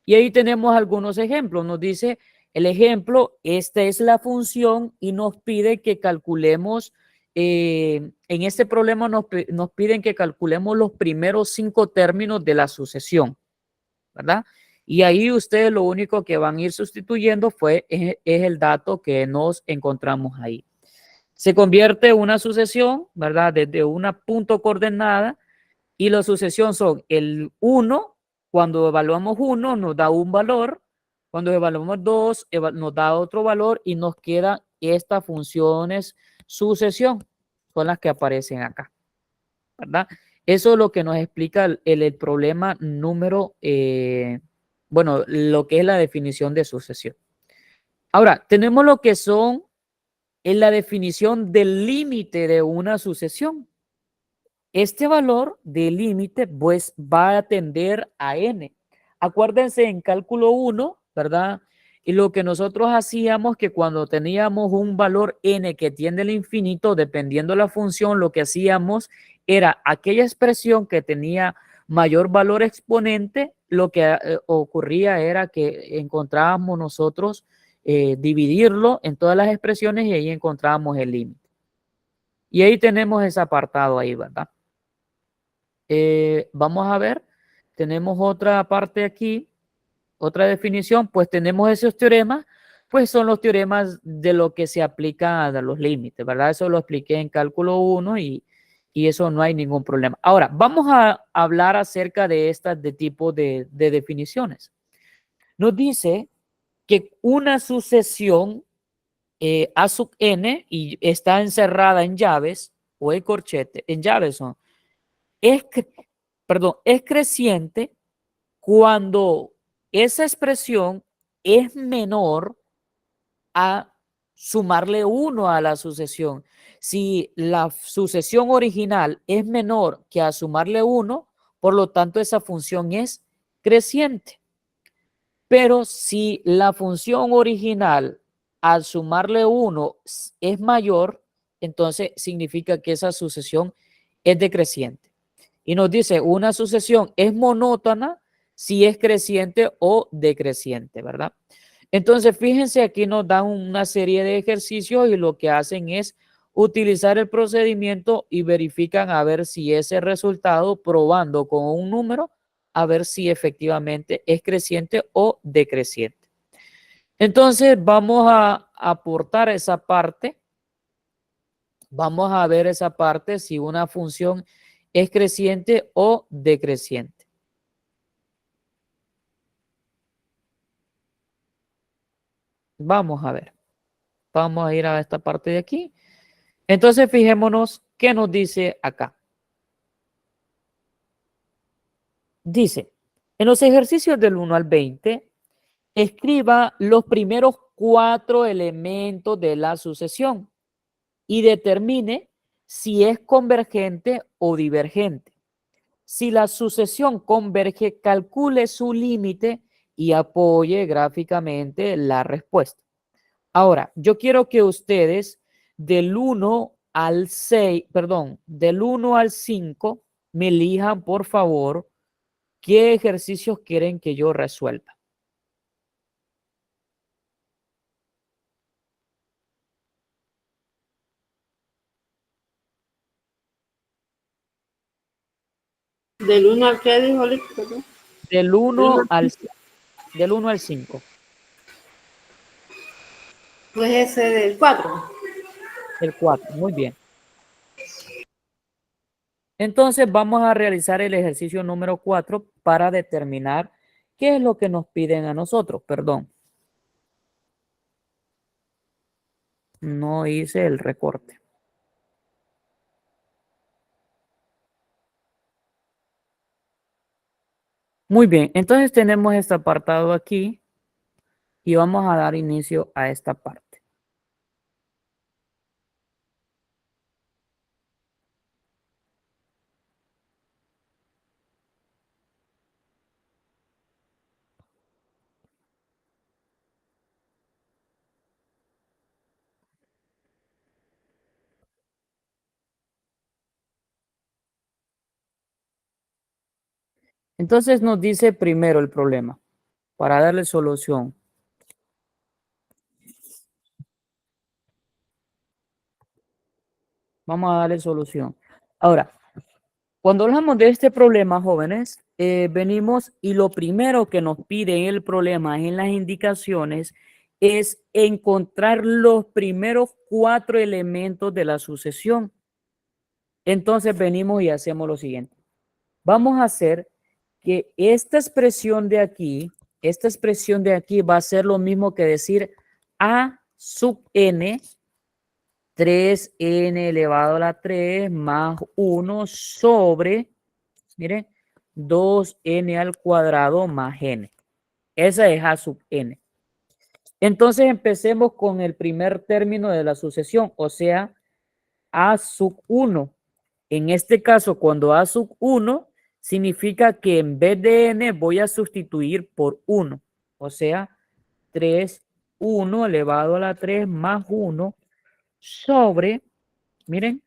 Y ahí tenemos algunos ejemplos. Nos dice el ejemplo, esta es la función y nos pide que calculemos, en este problema nos piden que calculemos los primeros 5 términos de la sucesión, ¿verdad? Y ahí ustedes lo único que van a ir sustituyendo es el dato que nos encontramos ahí. Se convierte en una sucesión, ¿verdad? Desde una punto coordenada y la sucesión son el 1, cuando evaluamos 1 nos da un valor, cuando evaluamos 2 nos da otro valor y nos quedan estas funciones sucesión, son las que aparecen acá, ¿verdad? Eso es lo que nos explica el problema número, bueno, lo que es la definición de sucesión. Ahora, tenemos lo que son en la definición del límite de una sucesión. Este valor de límite pues va a tender a n. Acuérdense en cálculo 1, ¿verdad? Y lo que nosotros hacíamos que cuando teníamos un valor n que tiende al infinito, dependiendo de la función, lo que hacíamos era aquella expresión que tenía mayor valor exponente, lo que ocurría era que encontrábamos nosotros dividirlo en todas las expresiones y ahí encontrábamos el límite. Y ahí tenemos ese apartado ahí, ¿verdad? Vamos a ver, tenemos otra parte aquí, otra definición, pues tenemos esos teoremas, pues son los teoremas de lo que se aplica a los límites, ¿verdad? Eso lo expliqué en cálculo 1 y eso no hay ningún problema. Ahora, vamos a hablar acerca de estas de tipo de definiciones. Nos dice que una sucesión A sub n y está encerrada en llaves o en corchete, en llaves son, es es creciente cuando esa expresión es menor a sumarle 1 a la sucesión. Si la sucesión original es menor que a sumarle 1, por lo tanto esa función es creciente. Pero si la función original al sumarle 1 es mayor, entonces significa que esa sucesión es decreciente. Y nos dice, una sucesión es monótona si es creciente o decreciente, ¿verdad? Entonces, fíjense, aquí nos dan una serie de ejercicios y lo que hacen es utilizar el procedimiento y verifican a ver si ese resultado, probando con un número, a ver si efectivamente es creciente o decreciente. Entonces, vamos a aportar esa parte. Vamos a ver esa parte si una función es creciente o decreciente. Vamos a ver. Vamos a ir a esta parte de aquí. Entonces, fijémonos qué nos dice acá. Dice, en los ejercicios del 1 al 20, escriba los primeros 4 elementos de la sucesión y determine si es convergente o divergente. Si la sucesión converge, calcule su límite y apoye gráficamente la respuesta. Ahora, yo quiero que ustedes del 1 al 6, perdón, del 1 al 5, me elijan, por favor, qué ejercicios quieren que yo resuelva. Del 1 al que dijo Lick, perdón. Del 1 al 5. Pues ese del 4. El 4, muy bien. Entonces vamos a realizar el ejercicio número 4 para determinar qué es lo que nos piden a nosotros. Perdón. No hice el recorte. Muy bien, entonces tenemos este apartado aquí y vamos a dar inicio a esta parte. Entonces nos dice primero el problema para darle solución. Vamos a darle solución. Ahora, cuando hablamos de este problema, jóvenes, venimos y lo primero que nos pide en el problema, en las indicaciones, es encontrar los primeros 4 elementos de la sucesión. Entonces venimos y hacemos lo siguiente. Vamos a hacer que esta expresión de aquí va a ser lo mismo que decir a sub n, 3n elevado a la 3 más 1 sobre, miren, 2n al cuadrado más n. Esa es a sub n. Entonces empecemos con el primer término de la sucesión, o sea, a sub 1. En este caso, cuando a sub 1 significa que en vez de n voy a sustituir por 1. O sea, 3, 1 elevado a la 3 más 1 sobre, miren,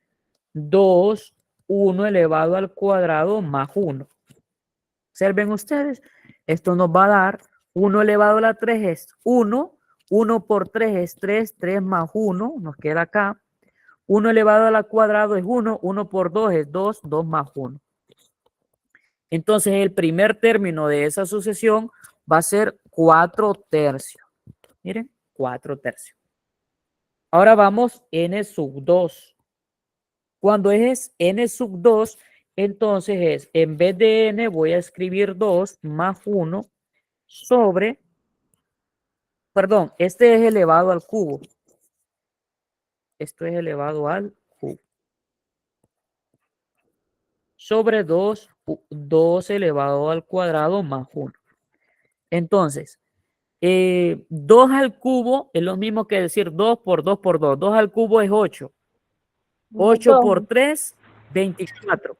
2, 1 elevado al cuadrado más 1. Observen ustedes, esto nos va a dar 1 elevado a la 3 es 1, 1 por 3 es 3, 3 más 1, nos queda acá. 1 elevado al cuadrado es 1, 1 por 2 es 2, 2 más 1. Entonces el primer término de esa sucesión va a ser 4 tercios. Miren, 4 tercios. Ahora vamos n sub 2. Cuando es n sub 2, entonces es, en vez de n voy a escribir 2 más 1 sobre, perdón, este es elevado al cubo. Esto es elevado al cubo. Sobre 2 elevado al cuadrado más 1. Entonces, 2 al cubo es lo mismo que decir 2 por 2 por 2. 2 al cubo es 8. 8 por 2. 3, 24.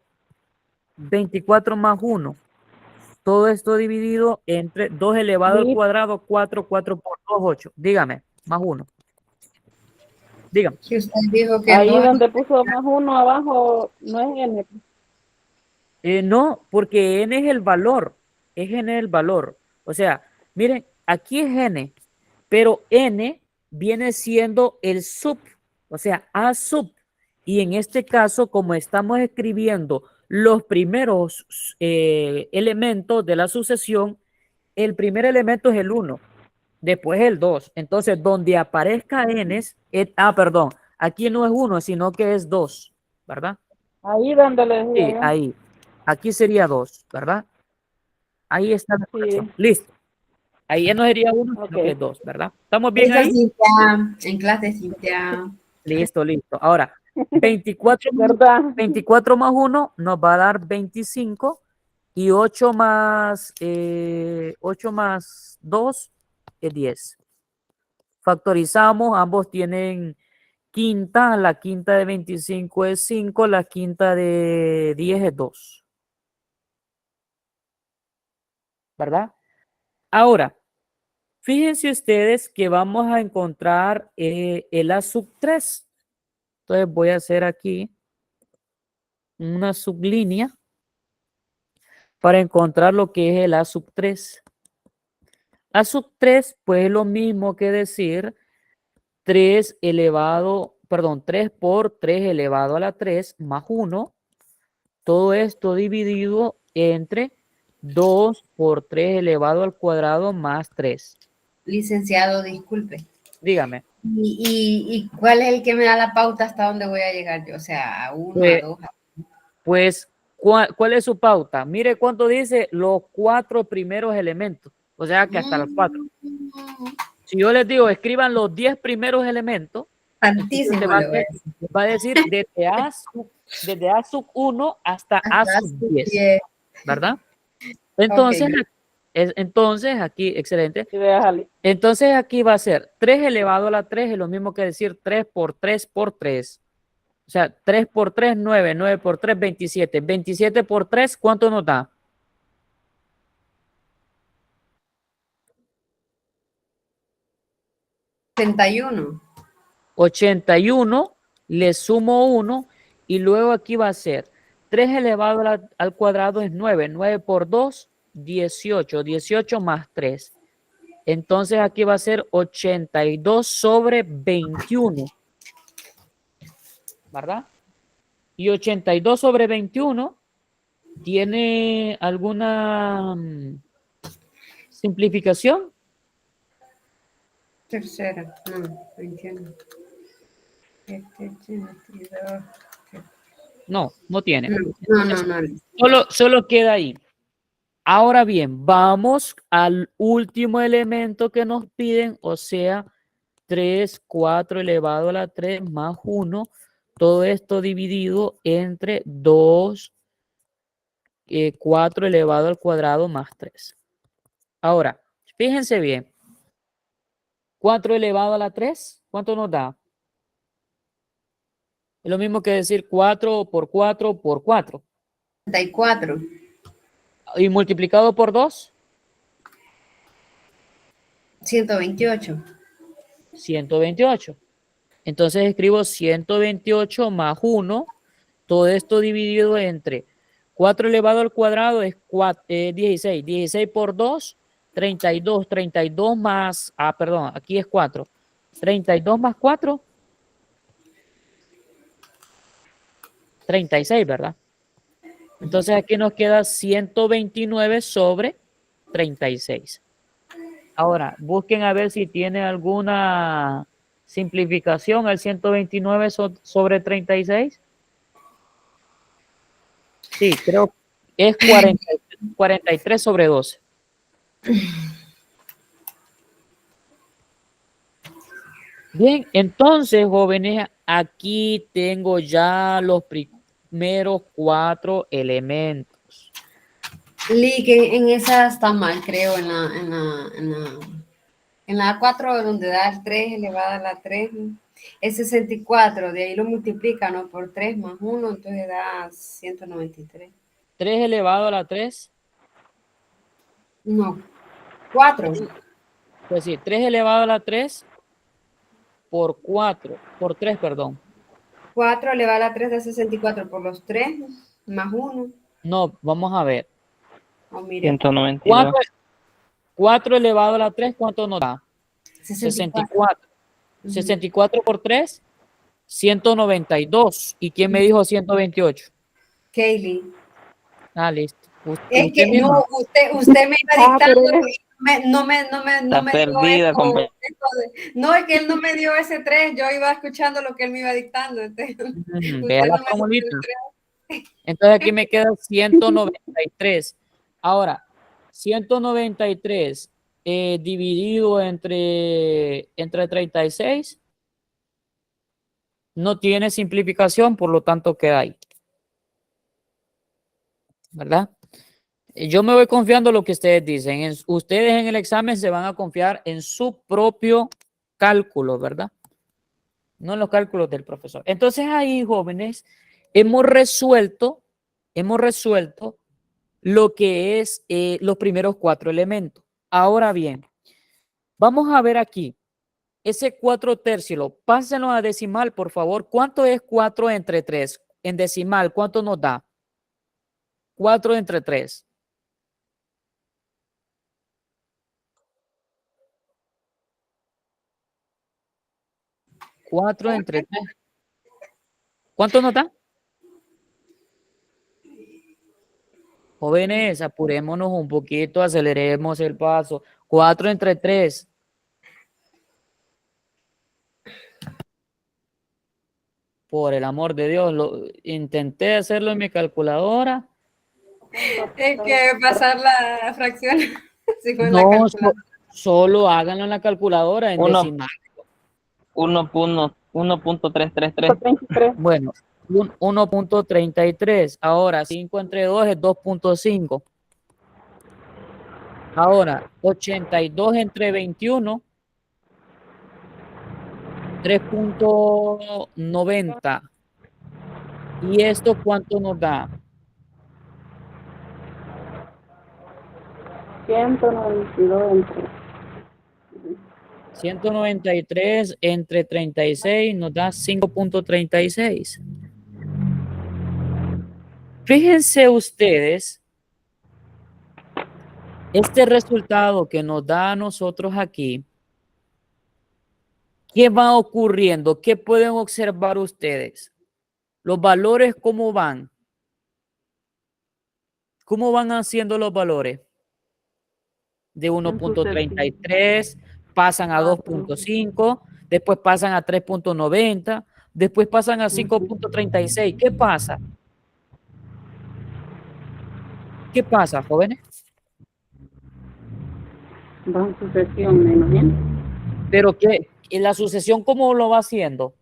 24 más 1. Todo esto dividido entre 2 elevado al cuadrado, 4, 4 por 2, 8. Dígame, más 1. Dígame. Que usted dijo que Ahí 2. donde puso más 1 abajo, no es n. No, porque n es el valor. Es n el valor. O sea, miren, aquí es n, pero n viene siendo el sub, o sea, a sub. Y en este caso, como estamos escribiendo los primeros elementos de la sucesión, el primer elemento es el 1, después el 2. Entonces, donde aparezca n, perdón, aquí no es 1, sino que es 2, ¿verdad? Ahí donde le decía Sí, yo. ahí. Aquí sería 2, ¿verdad? Ahí está la Sí, corrección. Listo. Ahí ya no sería 1, sino que ok. es 2, ¿verdad? ¿Estamos bien Esa ahí? Cintia, en clase Cintia. Listo, listo. Ahora, 24, ¿Verdad? 24 más 1 nos va a dar 25 y 8 más 2 es 10. Factorizamos, ambos tienen quinta, la quinta de 25 es 5, la quinta de 10 es 2, ¿verdad? Ahora, fíjense ustedes que vamos a encontrar el A sub 3. Entonces voy a hacer aquí una sublínea para encontrar lo que es el A sub 3. A sub 3 pues es lo mismo que decir 3 por 3 elevado a la 3 más 1. Todo esto dividido entre 2 por 3 elevado al cuadrado más 3. Licenciado, disculpe. Dígame. ¿Y cuál es el que me da la pauta hasta dónde voy a llegar yo? O sea, a 1, a Pues, 2. pues ¿cuál es su pauta? Mire cuánto dice los 4 primeros elementos. O sea que hasta los 4. Si yo les digo, escriban los 10 primeros elementos, entonces Tantísimo le voy a decir. va a decir desde A sub 1 hasta A Hasta sub 10, 10. ¿verdad? Ok, Entonces aquí, excelente. Sí, déjale. Entonces aquí va a ser 3 elevado a la 3, es lo mismo que decir 3 por 3 por 3. O sea, 3 por 3, 9, 9 por 3, 27. 27 por 3, ¿cuánto nos da? 81. 81, le sumo 1 y luego aquí va a ser 3 elevado al cuadrado es 9, 9 por 2, 18, 18 más 3. Entonces aquí va a ser 82 sobre 21, ¿verdad? Y 82 sobre 21 tiene alguna simplificación. Tercera. No entiendo. No, no tiene. No. Solo queda ahí. Ahora bien, vamos al último elemento que nos piden, o sea, 3, 4 elevado a la 3 más 1. Todo esto dividido entre 2, 4 elevado al cuadrado más 3. Ahora, fíjense bien. 4 elevado a la 3, ¿cuánto nos da? Es lo mismo que decir 4 por 4 por 4. 34. ¿Y multiplicado por 2? 128. 128. Entonces escribo 128 más 1. Todo esto dividido entre 4 elevado al cuadrado es 16. 16 por 2, 32. 32 más, perdón, aquí es 4. 32 más 4, 36, ¿verdad? Entonces aquí nos queda 129 sobre 36. Ahora, busquen a ver si tiene alguna simplificación el 129 sobre 36. Sí, creo que es 43 sobre 12. Bien, entonces, jóvenes, aquí tengo ya los primeros 4 elementos. Lee, que en esa está mal, creo, en la En la A4 donde da el 3 elevado a la 3 es 64, de ahí lo multiplica, ¿no? Por 3 más 1, entonces da 193. 3 elevado a la 3. No, 4. Pues sí, 3 elevado a la 3 por 4, por 3, perdón. 4 elevado a la 3 da 64 por los 3 más 1. No, vamos a ver. Oh, mire, 192. 4 elevado a la 3, ¿cuánto nos da? 64. 64. 64 por 3, 192. ¿Y quién me dijo 128? Kaylee. Ah, listo. Es Usted que mismo. no, usted me iba Ah, dictando pero y no me Está dio perdida, esto, compañero. no, es que él no me dio ese 3, yo iba escuchando lo que él me iba dictando. Entonces, Vea usted la no me formulita. dio el 3. Entonces aquí me queda 193. Ahora, 193 dividido entre 36 no tiene simplificación, por lo tanto queda ahí. ¿Verdad? Yo me voy confiando en lo que ustedes dicen. Ustedes en el examen se van a confiar en su propio cálculo, ¿verdad? No en los cálculos del profesor. Entonces ahí, jóvenes, hemos resuelto lo que es los primeros 4 elementos. Ahora bien, vamos a ver aquí. Ese 4 tercios, pásenlo a decimal, por favor. ¿Cuánto es 4 entre 3? En decimal, ¿cuánto nos da? 4 entre 3. 4 entre 3. ¿Cuánto nos da? Jóvenes, apurémonos un poquito, aceleremos el paso. 4 entre 3. Por el amor de Dios, intenté hacerlo en mi calculadora. Es que pasar la fracción sí, con la No, calculadora. solo háganlo en la calculadora en Uno. decimal. 1.333. 33. Bueno, 1.33. Ahora, 5 entre 2 es 2.5. Ahora, 82 entre 21, 3.90. ¿Y esto cuánto nos da? 192 entre. 193 entre 36 nos da 5.36. Fíjense ustedes, este resultado que nos da a nosotros aquí, ¿qué va ocurriendo? ¿Qué pueden observar ustedes? Los valores, ¿cómo van? ¿Cómo van haciendo los valores? De 1.33, pasan a 2.5, después pasan a 3.90, después pasan a 5.36. ¿Qué pasa? ¿Qué pasa, jóvenes? Va en sucesión, me imagino. Pero que la sucesión, ¿cómo lo va haciendo?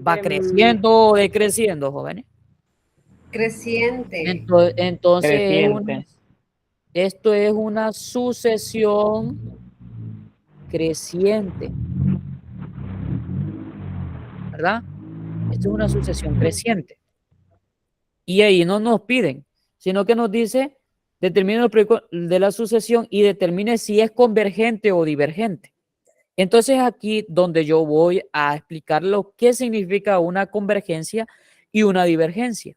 ¿Va De- creciendo o decreciendo, jóvenes? Creciente. Entonces Creciente. esto es una sucesión creciente, ¿verdad? Esto es una sucesión creciente. Y ahí no nos piden, sino que nos dice, determine el producto de la sucesión y determine si es convergente o divergente. Entonces aquí donde yo voy a explicar lo que significa una convergencia y una divergencia.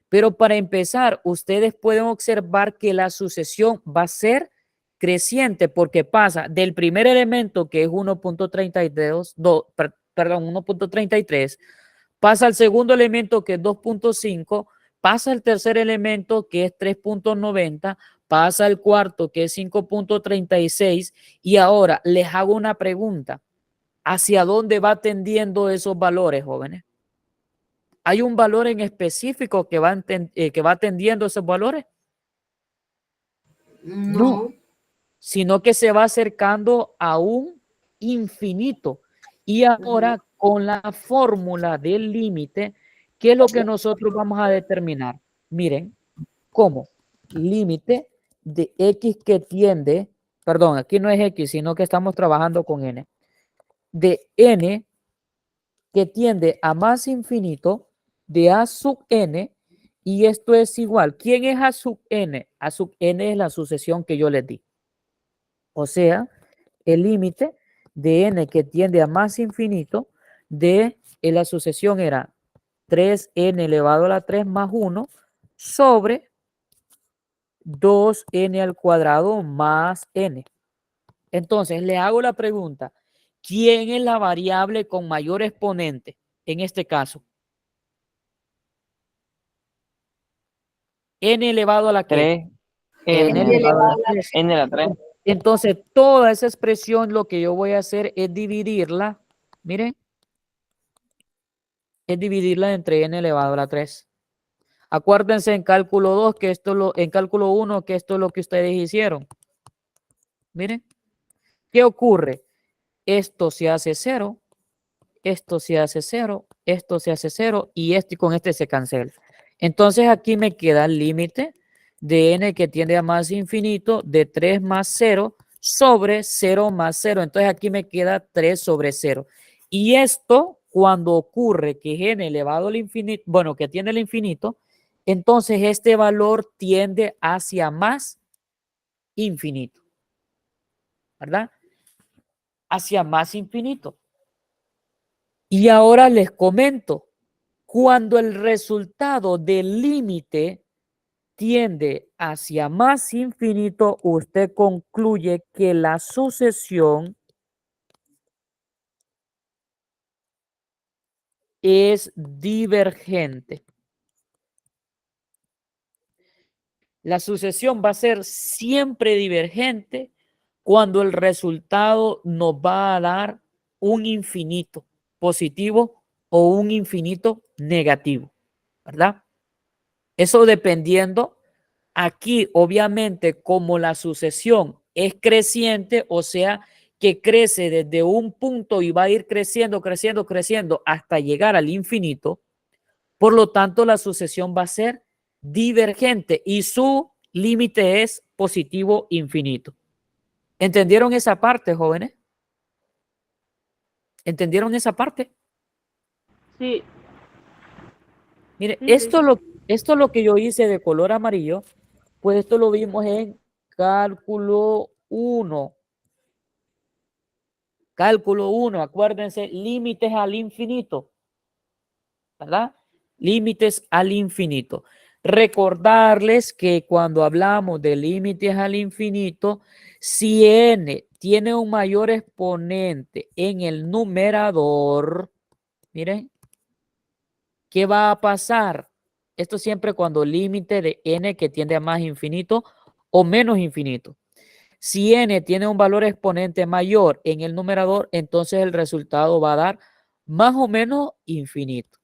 Pero para empezar, ustedes pueden observar que la sucesión va a ser creciente porque pasa del primer elemento que es 1.32, perdón, 1.33, pasa al segundo elemento que es 2.5, pasa al tercer elemento que es 3.90, pasa al cuarto que es 5.36 y ahora les hago una pregunta. ¿Hacia dónde va tendiendo esos valores, jóvenes? ¿Hay un valor en específico que va tendiendo esos valores? No, No. sino que se va acercando a un infinito. Y ahora con la fórmula del límite, ¿qué es lo que nosotros vamos a determinar? Miren, ¿cómo? Límite de x que tiende perdón, aquí no es X, sino que estamos trabajando con N, de N que tiende a más infinito de A sub N, y esto es igual. ¿Quién es A sub N? A sub N es la sucesión que yo les di. O sea, el límite de N que tiende a más infinito de la sucesión era 3N elevado a la 3 más 1 sobre 2N al cuadrado más N. Entonces, le hago la pregunta, ¿quién es la variable con mayor exponente en este caso? N elevado a la ¿qué? 3, N elevado a la 3. n a la 3. Entonces, toda esa expresión lo que yo voy a hacer es dividirla, miren, es dividirla entre N elevado a la 3. Acuérdense en cálculo 2 que esto lo, en cálculo 1 que esto es lo que ustedes hicieron. Miren, ¿qué ocurre? Esto se hace 0, esto se hace 0, esto se hace 0 y este con este se cancela. Entonces aquí me queda el límite de N que tiende a más infinito de 3 más 0 sobre 0 más 0. Entonces aquí me queda 3 sobre 0. Y esto cuando ocurre que N elevado al infinito, bueno, que tiene el infinito, entonces este valor tiende hacia más infinito, ¿verdad? Hacia más infinito. Y ahora les comento, cuando el resultado del límite tiende hacia más infinito, usted concluye que la sucesión es divergente. La sucesión va a ser siempre divergente cuando el resultado nos va a dar un infinito positivo o un infinito negativo, ¿verdad? Eso dependiendo, aquí obviamente como la sucesión es creciente, o sea que crece desde un punto y va a ir creciendo, creciendo, creciendo hasta llegar al infinito, por lo tanto la sucesión va a ser divergente y su límite es positivo infinito. ¿Entendieron esa parte, jóvenes? ¿Entendieron esa parte? Sí, Mire, Sí, sí. esto es lo que yo hice de color amarillo, pues esto lo vimos en cálculo 1. Cálculo 1, acuérdense, límites al infinito, ¿verdad? Límites al infinito. Recordarles que cuando hablamos de límites al infinito, si n tiene un mayor exponente en el numerador, miren, ¿qué va a pasar? Esto siempre cuando el límite de n que tiende a más infinito o menos infinito. Si n tiene un valor exponente mayor en el numerador, entonces el resultado va a dar más o menos infinito,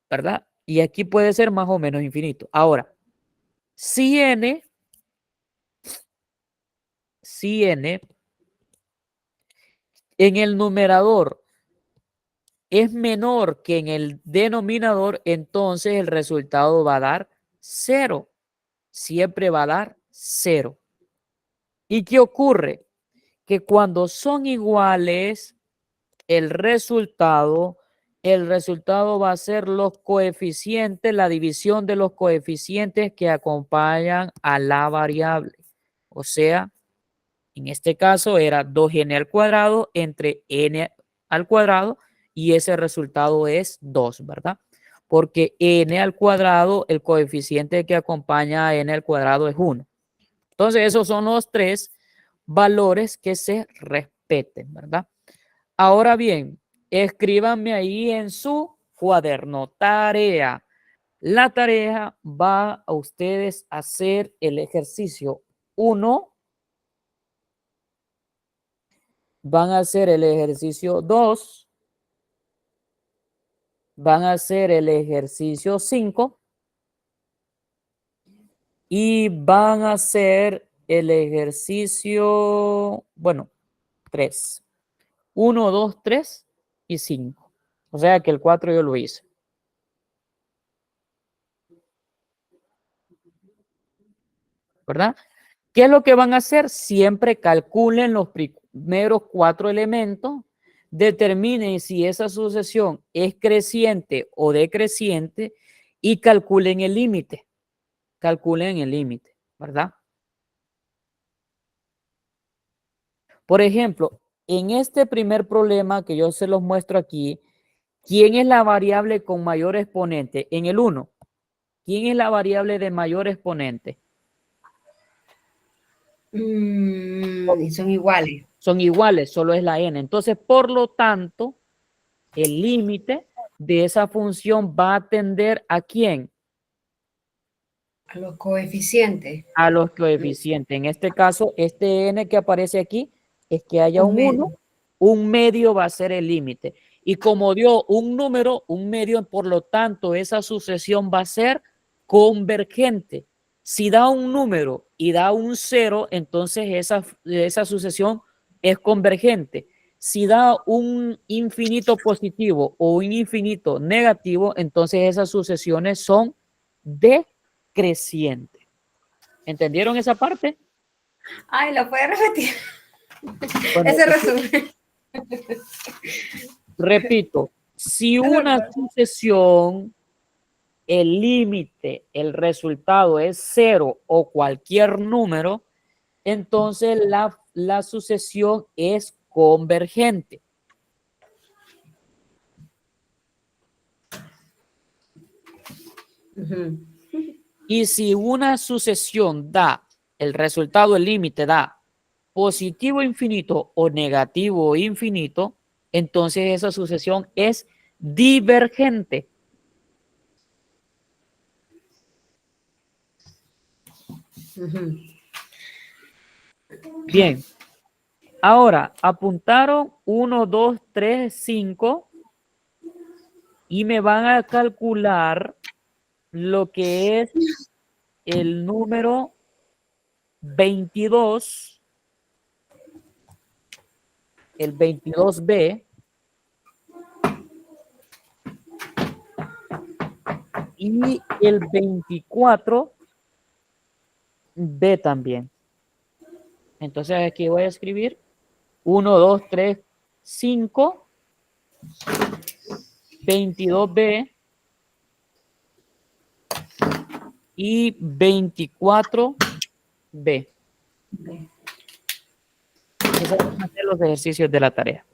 ¿verdad? Y aquí puede ser más o menos infinito. Ahora, si n en el numerador es menor que en el denominador, entonces el resultado va a dar 0. Siempre va a dar 0. ¿Y qué ocurre? Que cuando son iguales, el resultado va a ser los coeficientes, la división de los coeficientes que acompañan a la variable. O sea, en este caso era 2n al cuadrado entre n al cuadrado y ese resultado es 2, ¿verdad? Porque n al cuadrado, el coeficiente que acompaña a n al cuadrado es 1. Entonces, esos son los tres valores que se respeten, ¿verdad? Ahora bien, escríbanme ahí en su cuaderno tarea. La tarea va a ustedes a hacer el ejercicio 1, van a hacer el ejercicio 2, van a hacer el ejercicio 5 y van a hacer el ejercicio, bueno, 3. 1, 2, 3 y 5. O sea que el 4 yo lo hice. ¿Verdad? ¿Qué es lo que van a hacer? Siempre calculen los primeros 4 elementos, determinen si esa sucesión es creciente o decreciente y calculen el límite. Calculen el límite, ¿verdad? Por ejemplo, en este primer problema que yo se los muestro aquí, ¿quién es la variable con mayor exponente? En el 1, ¿quién es la variable de mayor exponente? Son iguales. Son iguales, solo es la n. Entonces, por lo tanto, el límite de esa función va a tender ¿a quién? A los coeficientes. A los coeficientes. En este caso, este n que aparece aquí es que haya un 1, un medio va a ser el límite. Y como dio un número, un medio, por lo tanto, esa sucesión va a ser convergente. Si da un número y da un 0, entonces esa sucesión es convergente. Si da un infinito positivo o un infinito negativo, entonces esas sucesiones son decrecientes. ¿Entendieron esa parte? Ay, ¿lo puede repetir? Bueno, Ese resumen. repito, si una sucesión, el límite, el resultado es 0 o cualquier número, entonces la sucesión es convergente. Y si una sucesión da, el resultado, el límite da positivo infinito o negativo infinito, entonces esa sucesión es divergente. Bien, ahora apuntaron 1, 2, 3, 5 y me van a calcular lo que es el número 22, el 22b y el 24b también. Entonces aquí voy a escribir 1, 2, 3, 5, 22b y 24b. Esos van a ser los ejercicios de la tarea.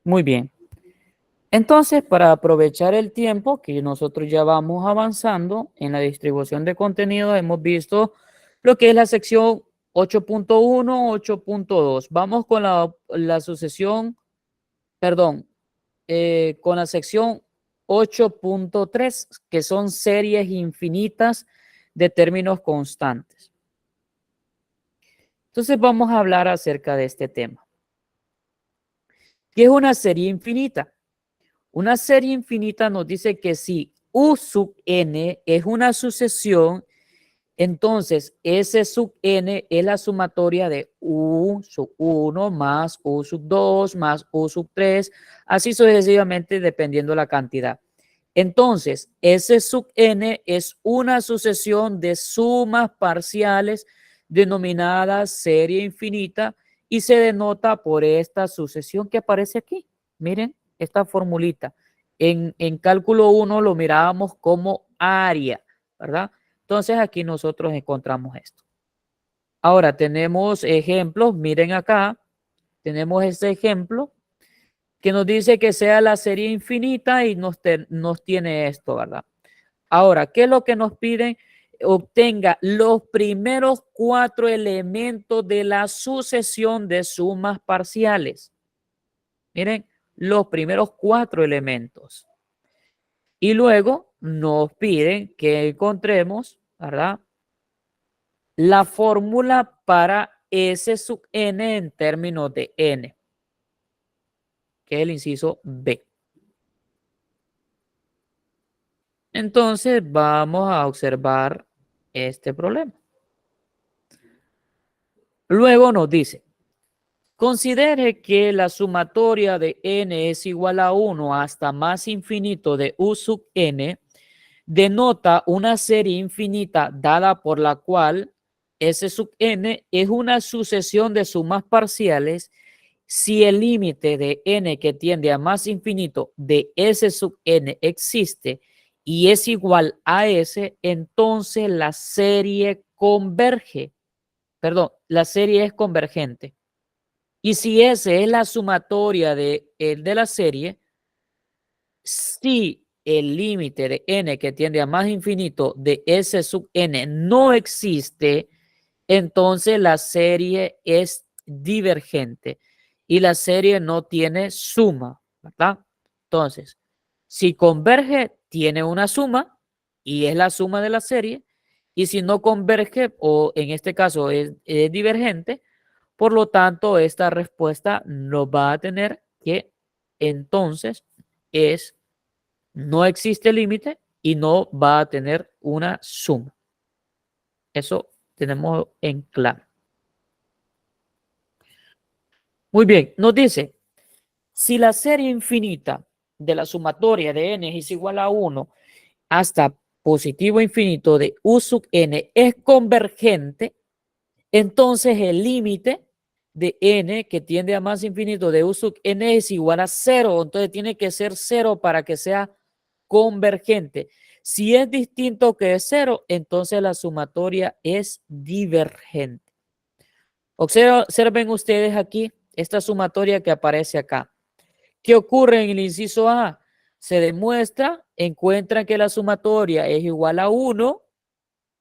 Muy bien. Entonces, para aprovechar el tiempo que nosotros ya vamos avanzando en la distribución de contenido, hemos visto lo que es la sección 8.1, 8.2. Vamos con la sucesión, perdón, con la sección 8.3, que son series infinitas de términos constantes. Entonces, vamos a hablar acerca de este tema. ¿Qué es una serie infinita? Una serie infinita nos dice que si U sub n es una sucesión, entonces S sub n es la sumatoria de U sub 1 más U sub 2 más U sub 3, así sucesivamente dependiendo la cantidad. Entonces, S sub n es una sucesión de sumas parciales denominadas serie infinita y se denota por esta sucesión que aparece aquí. Miren esta formulita. En cálculo 1 lo mirábamos como área, ¿verdad? Entonces aquí nosotros encontramos esto. Ahora tenemos ejemplos, miren acá, tenemos este ejemplo que nos dice que sea la serie infinita y nos tiene esto, ¿verdad? Ahora, ¿qué es lo que nos piden? Obtenga los primeros 4 elementos de la sucesión de sumas parciales. Miren, los primeros 4 elementos. Y luego nos piden que encontremos, ¿verdad?, la fórmula para S sub n en términos de n, que es el inciso B. Entonces vamos a observar este problema. Luego nos dice, Considere que la sumatoria de n es igual a 1 hasta más infinito de u sub n denota una serie infinita dada por la cual S sub n es una sucesión de sumas parciales si el límite de n que tiende a más infinito de S sub n existe y es igual a S, entonces la serie converge. Perdón, la serie es convergente. Y si S es la sumatoria de la serie, si el límite de n que tiende a más infinito de S sub n no existe, entonces la serie es divergente y la serie no tiene suma, ¿verdad? Entonces, si converge, tiene una suma y es la suma de la serie, y si no converge, o en este caso es divergente, por lo tanto, esta respuesta no va a tener que entonces es no existe límite y no va a tener una suma. Eso tenemos en claro. Muy bien, nos dice, si la serie infinita de la sumatoria de n es igual a 1 hasta positivo infinito de u sub n es convergente, entonces el límite de n que tiende a más infinito de u sub n es igual a 0. Entonces tiene que ser 0 para que sea convergente. Si es distinto que es 0, entonces la sumatoria es divergente. Observen ustedes aquí esta sumatoria que aparece acá. ¿Qué ocurre en el inciso A? Se demuestra, encuentran que la sumatoria es igual a 1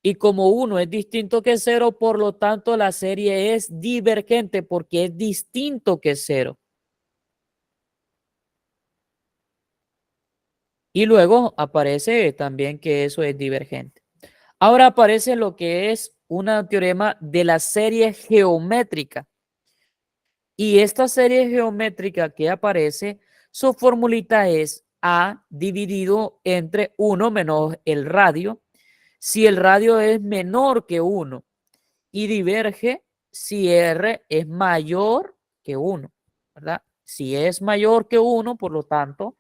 y como 1 es distinto que 0, por lo tanto la serie es divergente porque es distinto que 0. Y luego aparece también que eso es divergente. Ahora aparece lo que es un teorema de la serie geométrica. Y esta serie geométrica que aparece, su formulita es A dividido entre 1 menos el radio, si el radio es menor que 1, y diverge si R es mayor que 1, ¿verdad? Si es mayor que 1, por lo tanto,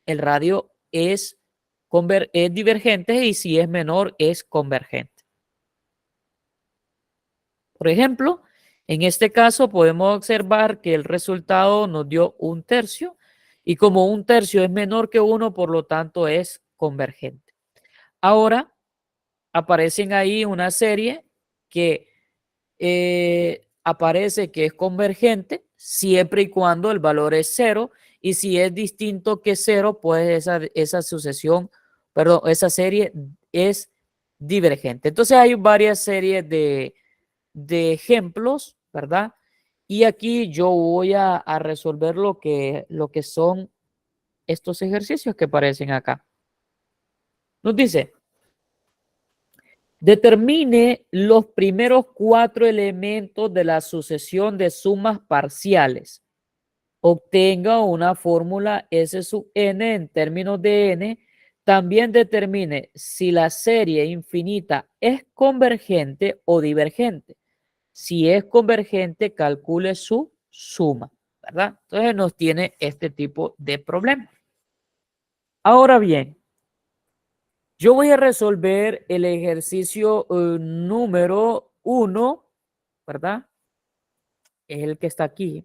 el radio es divergente y si es menor es convergente. Por ejemplo, en este caso podemos observar que el resultado nos dio 1/3 y como 1/3 es menor que 1, por lo tanto es convergente. Ahora aparecen ahí una serie que aparece que es convergente siempre y cuando el valor es 0 y si es distinto que 0, pues esa sucesión, perdón, esa serie es divergente. Entonces hay varias series de ejemplos, ¿verdad? Y aquí yo voy a resolver lo que son estos ejercicios que aparecen acá. Nos dice, determine los primeros 4 elementos de la sucesión de sumas parciales. Obtenga una fórmula S sub n en términos de n. También determine si la serie infinita es convergente o divergente. Si es convergente, calcule su suma, ¿verdad? Entonces nos tiene este tipo de problema. Ahora bien, yo voy a resolver el ejercicio número 1, ¿verdad? Es el que está aquí.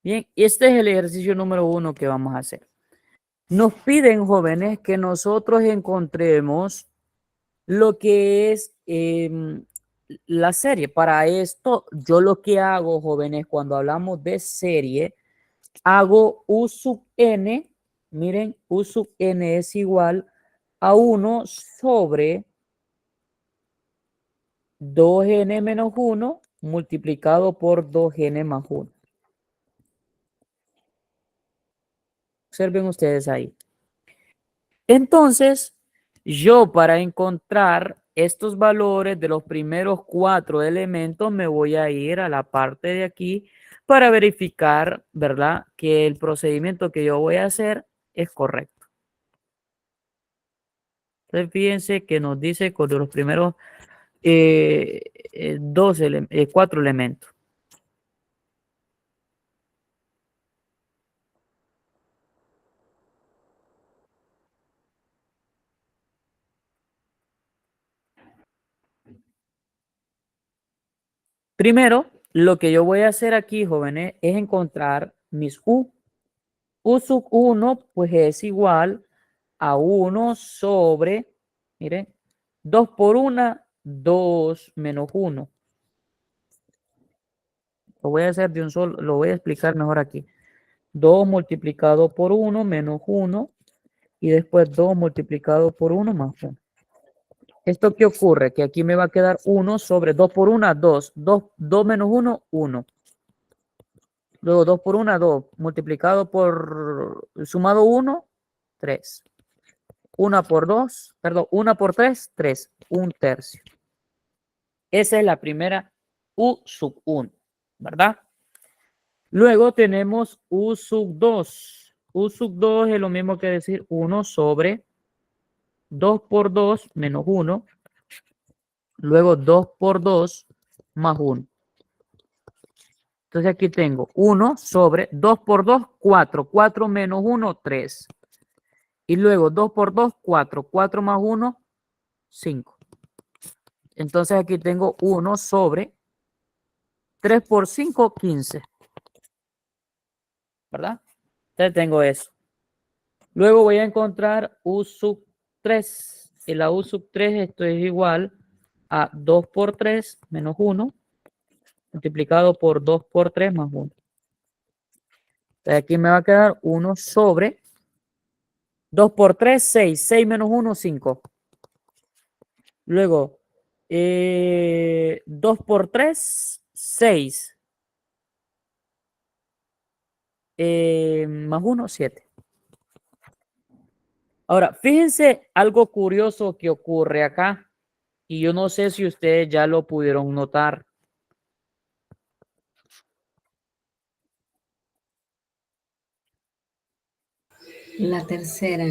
Bien, este es el ejercicio número 1 que vamos a hacer. Nos piden, jóvenes, que nosotros encontremos lo que es la serie. Para esto, yo lo que hago, jóvenes, cuando hablamos de serie, hago U sub n, miren, U sub n es igual a 1 sobre 2n menos 1 multiplicado por 2n más 1. Observen ustedes ahí. Entonces, yo para encontrar estos valores de los primeros 4 elementos me voy a ir a la parte de aquí para verificar, ¿verdad?, que el procedimiento que yo voy a hacer es correcto. Entonces, fíjense que nos dice con los primeros 4 elementos. Primero, lo que yo voy a hacer aquí, jóvenes, es encontrar mis U. U sub 1, pues es igual a 1 sobre, miren, 2 por 1, 2 menos 1. Lo voy a hacer de un solo, lo voy a explicar mejor aquí. 2 multiplicado por 1 menos 1 y después 2 multiplicado por 1 más 1. ¿Esto qué ocurre? Que aquí me va a quedar 1 sobre 2 por 1, 2. 2 menos 1, 1. Luego 2 por 1, 2. Multiplicado por, sumado 1, 3. 1 por 2, perdón, 1 por 3, 3. 1/3. Esa es la primera U sub 1, ¿verdad? Luego tenemos U sub 2. U sub 2 es lo mismo que decir 1 sobre 2 por 2 menos 1. Luego 2 por 2 más 1. Entonces aquí tengo 1 sobre 2 por 2, 4. 4 menos 1, 3. Y luego 2 por 2, 4. 4 más 1, 5. Entonces aquí tengo 1 sobre 3 por 5, 15. ¿Verdad? Entonces tengo eso. Luego voy a encontrar U sub 3. Y la U sub 3, esto es igual a 2 por 3 menos 1 multiplicado por 2 por 3 más 1. Entonces aquí me va a quedar 1 sobre 2 por 3, 6. 6 menos 1, 5. Luego, 2 por 3, 6. Más 1, 7. Ahora, fíjense algo curioso que ocurre acá. Y yo no sé si ustedes ya lo pudieron notar. La tercera.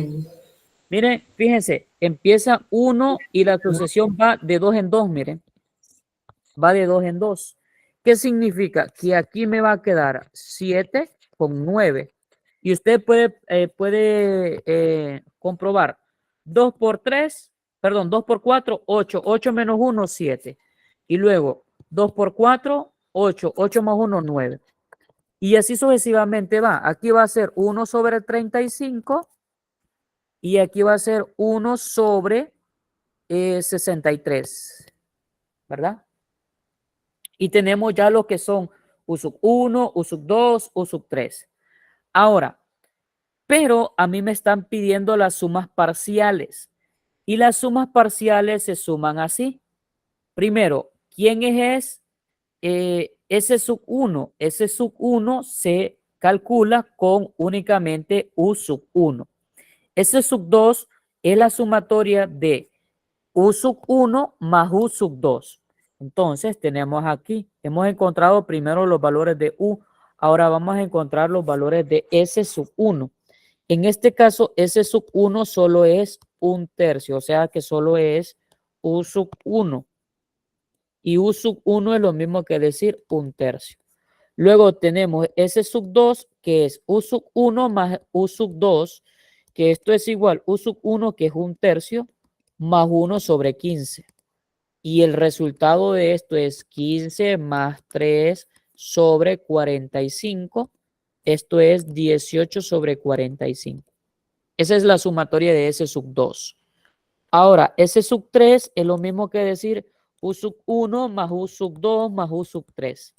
Miren, fíjense, empieza 1 y la sucesión va de 2 en 2, miren. Va de 2 en 2. ¿Qué significa? Que aquí me va a quedar 7 con 9. Y usted puede comprobar 2 por 3, perdón, 2 por 4, 8. 8 menos 1, 7. Y luego 2 por 4, 8. 8 más 1, 9. Y así sucesivamente va. Aquí va a ser 1 sobre 35 y aquí va a ser 1 sobre 63, ¿verdad? Y tenemos ya lo que son U sub 1, U sub 2, U sub 3. Ahora, pero a mí me están pidiendo las sumas parciales. Y las sumas parciales se suman así. Primero, ¿quién es S sub 1? S sub 1 se calcula con únicamente U sub 1. S sub 2 es la sumatoria de U sub 1 más U sub 2. Entonces tenemos aquí, hemos encontrado primero los valores de U, ahora vamos a encontrar los valores de S sub 1. En este caso, S sub 1 solo es 1/3, o sea que solo es U sub 1. Y U sub 1 es lo mismo que decir 1/3. Luego tenemos S sub 2, que es U sub 1 más U sub 2, que esto es igual U sub 1, que es 1/3, más 1 sobre 15. Y el resultado de esto es 15 más 3 sobre 45. Esto es 18 sobre 45. Esa es la sumatoria de S sub 2. Ahora, S sub 3 es lo mismo que decir U sub 1 más U sub 2 más U sub 3.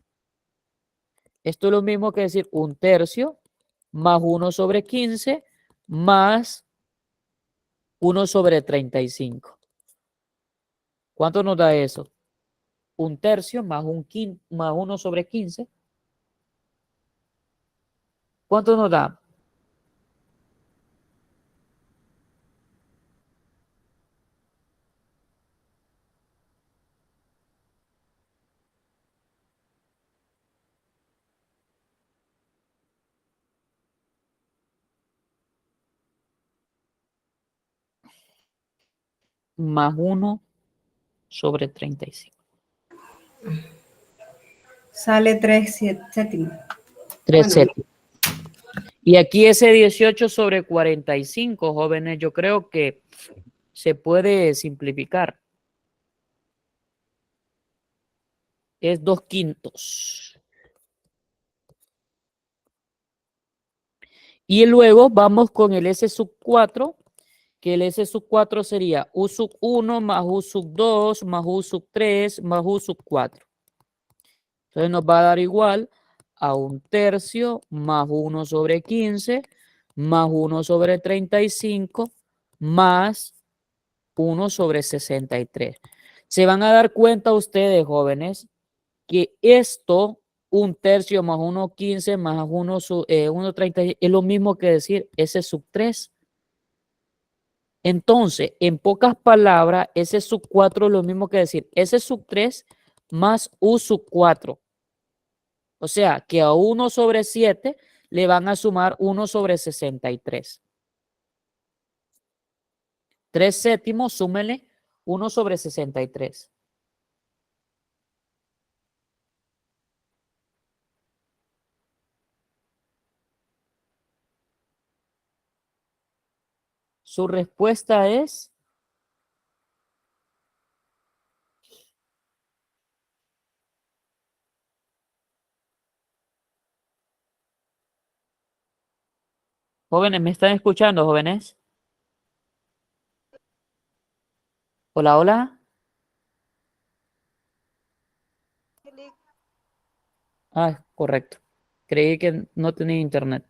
Esto es lo mismo que decir 1/3 más 1 sobre 15 más 1 sobre 35. ¿Cuánto nos da eso? 1/3 más, más 1 sobre 15. ¿Cuánto nos da? más 1 sobre 35. Sale 3 séptimos. 3 Bueno. séptimos. Y aquí ese 18 sobre 45, jóvenes, yo creo que se puede simplificar. Es 2/5. Y luego vamos con el S sub 4, que el S sub 4 sería U sub 1 más U sub 2 más U sub 3 más U sub 4. Entonces nos va a dar igual a 1/3 más 1 sobre 15 más 1 sobre 35 más 1 sobre 63. Se van a dar cuenta ustedes, jóvenes, que esto, 1/3 más 1/15 más 1/30 es lo mismo que decir S sub 3. Entonces, en pocas palabras, S sub 4 es lo mismo que decir S sub 3 más U sub 4. O sea, que a 1 sobre 7 le van a sumar 1 sobre 63. 3 séptimos, súmele 1 sobre 63. Su respuesta es jóvenes, ¿me están escuchando, jóvenes? Hola, hola. Ah, correcto. Creí que no tenía internet.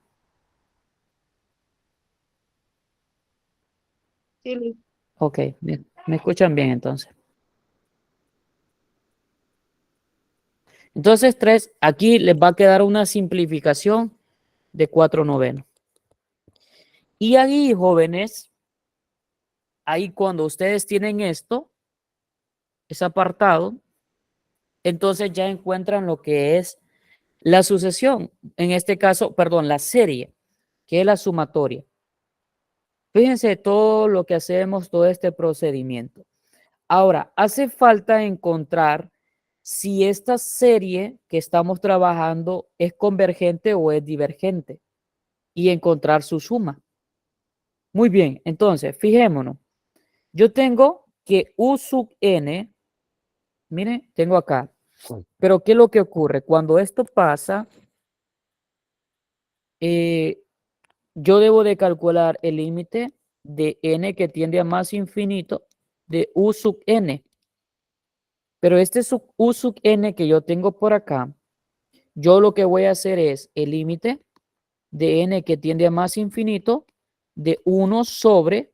Sí, Ok, me escuchan bien entonces. Entonces, 3, aquí les va a quedar una simplificación de 4/9. Y ahí, jóvenes, ahí cuando ustedes tienen esto, ese apartado, entonces ya encuentran lo que es la sucesión. En este caso, perdón, la serie, que es la sumatoria. Fíjense todo lo que hacemos, todo este procedimiento. Ahora, hace falta encontrar si esta serie que estamos trabajando es convergente o es divergente y encontrar su suma. Muy bien, entonces, fijémonos. Yo tengo que U sub n, miren, tengo acá. Pero ¿qué es lo que ocurre? Cuando esto pasa, yo debo de calcular el límite de n que tiende a más infinito de U sub n. Pero este U sub n que yo tengo por acá, yo lo que voy a hacer es el límite de n que tiende a más infinito de 1 sobre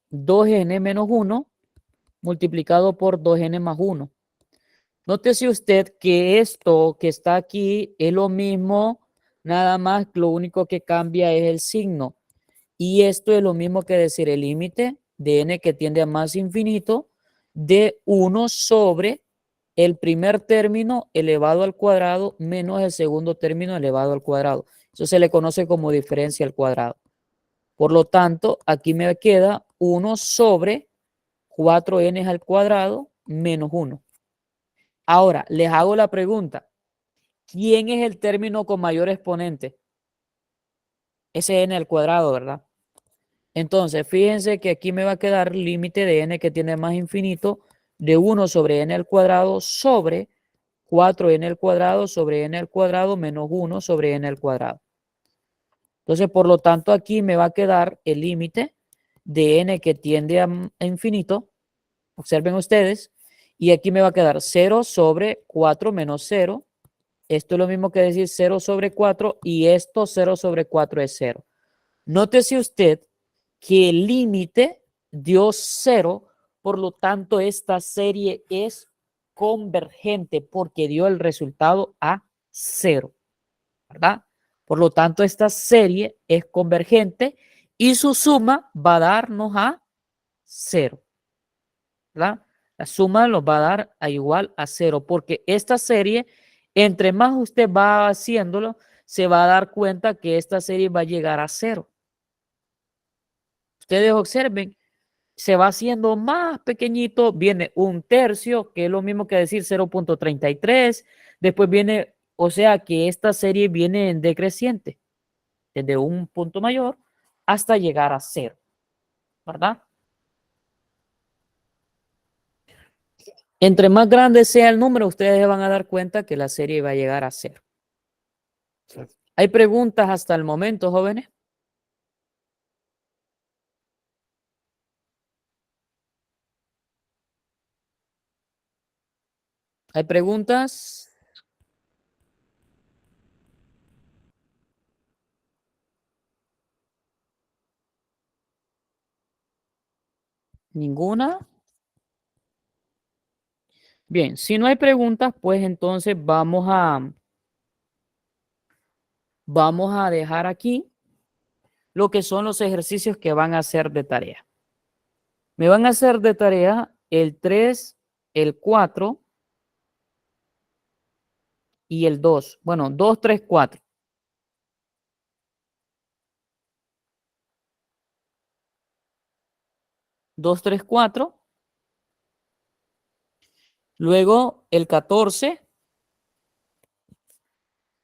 2n menos 1 multiplicado por 2n más 1. Nótese usted que esto que está aquí es lo mismo, nada más lo único que cambia es el signo. Y esto es lo mismo que decir el límite de n que tiende a más infinito de 1 sobre el primer término elevado al cuadrado menos el segundo término elevado al cuadrado. Eso se le conoce como diferencia al cuadrado. Por lo tanto, aquí me queda 1 sobre 4n al cuadrado menos 1. Ahora, les hago la pregunta. ¿Quién es el término con mayor exponente? Ese n al cuadrado, ¿verdad? Entonces, fíjense que aquí me va a quedar límite de n que tiene más infinito de 1 sobre n al cuadrado sobre 4n al cuadrado sobre n al cuadrado menos 1 sobre n al cuadrado. Entonces, por lo tanto, aquí me va a quedar el límite de n que tiende a infinito. Observen ustedes. Y aquí me va a quedar 0 sobre 4 menos 0. Esto es lo mismo que decir 0 sobre 4 y esto 0 sobre 4 es 0. Nótese usted que el límite dio 0, por lo tanto esta serie es convergente porque dio el resultado a 0, ¿verdad? Por lo tanto esta serie es convergente y su suma va a darnos a 0, ¿verdad? La suma nos va a dar a igual a 0 porque esta serie, entre más usted va haciéndolo, se va a dar cuenta que esta serie va a llegar a 0. Ustedes observen, se va haciendo más pequeñito, viene un tercio, que es lo mismo que decir 0.33, después viene, o sea que esta serie viene en decreciente, desde un punto mayor hasta llegar a 0, ¿verdad? Entre más grande sea el número, ustedes se van a dar cuenta que la serie va a llegar a 0. ¿Hay preguntas hasta el momento, jóvenes? ¿Hay preguntas? ¿Ninguna? Bien, si no hay preguntas, pues entonces vamos a dejar aquí lo que son los ejercicios que van a hacer de tarea. Me van a hacer de tarea el 3, el 4 y el 2. Bueno, 2, 3, 4. 2, 3, 4. Luego el 14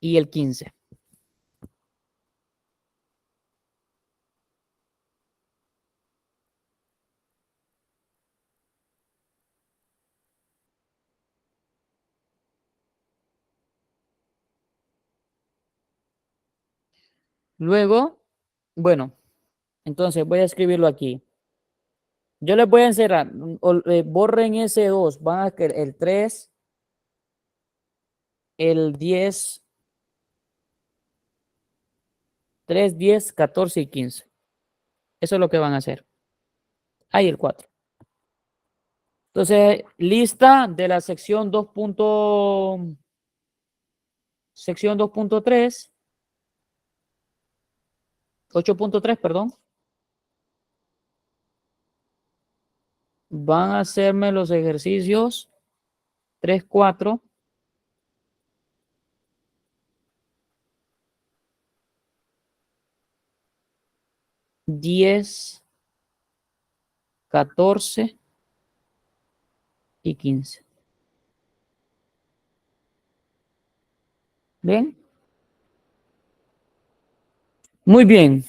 y el 15. Luego, bueno, entonces voy a escribirlo aquí. Yo les voy a encerrar, borren ese 2, van a querer el 3, el 10, 3, 10, 14 y 15. Eso es lo que van a hacer. Ahí el 4. Entonces, lista de la sección 2. Sección 2.3, 8.3, perdón. Van a hacerme los ejercicios 3, 4, 10, 14 y 15. ¿Bien? Muy bien.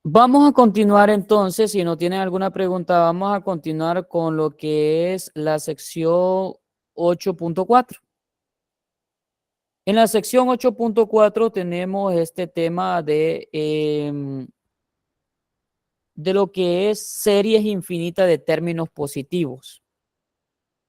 Vamos a continuar entonces, si no tienen alguna pregunta, vamos a continuar con lo que es la sección 8.4. En la sección 8.4 tenemos este tema de lo que es series infinitas de términos positivos.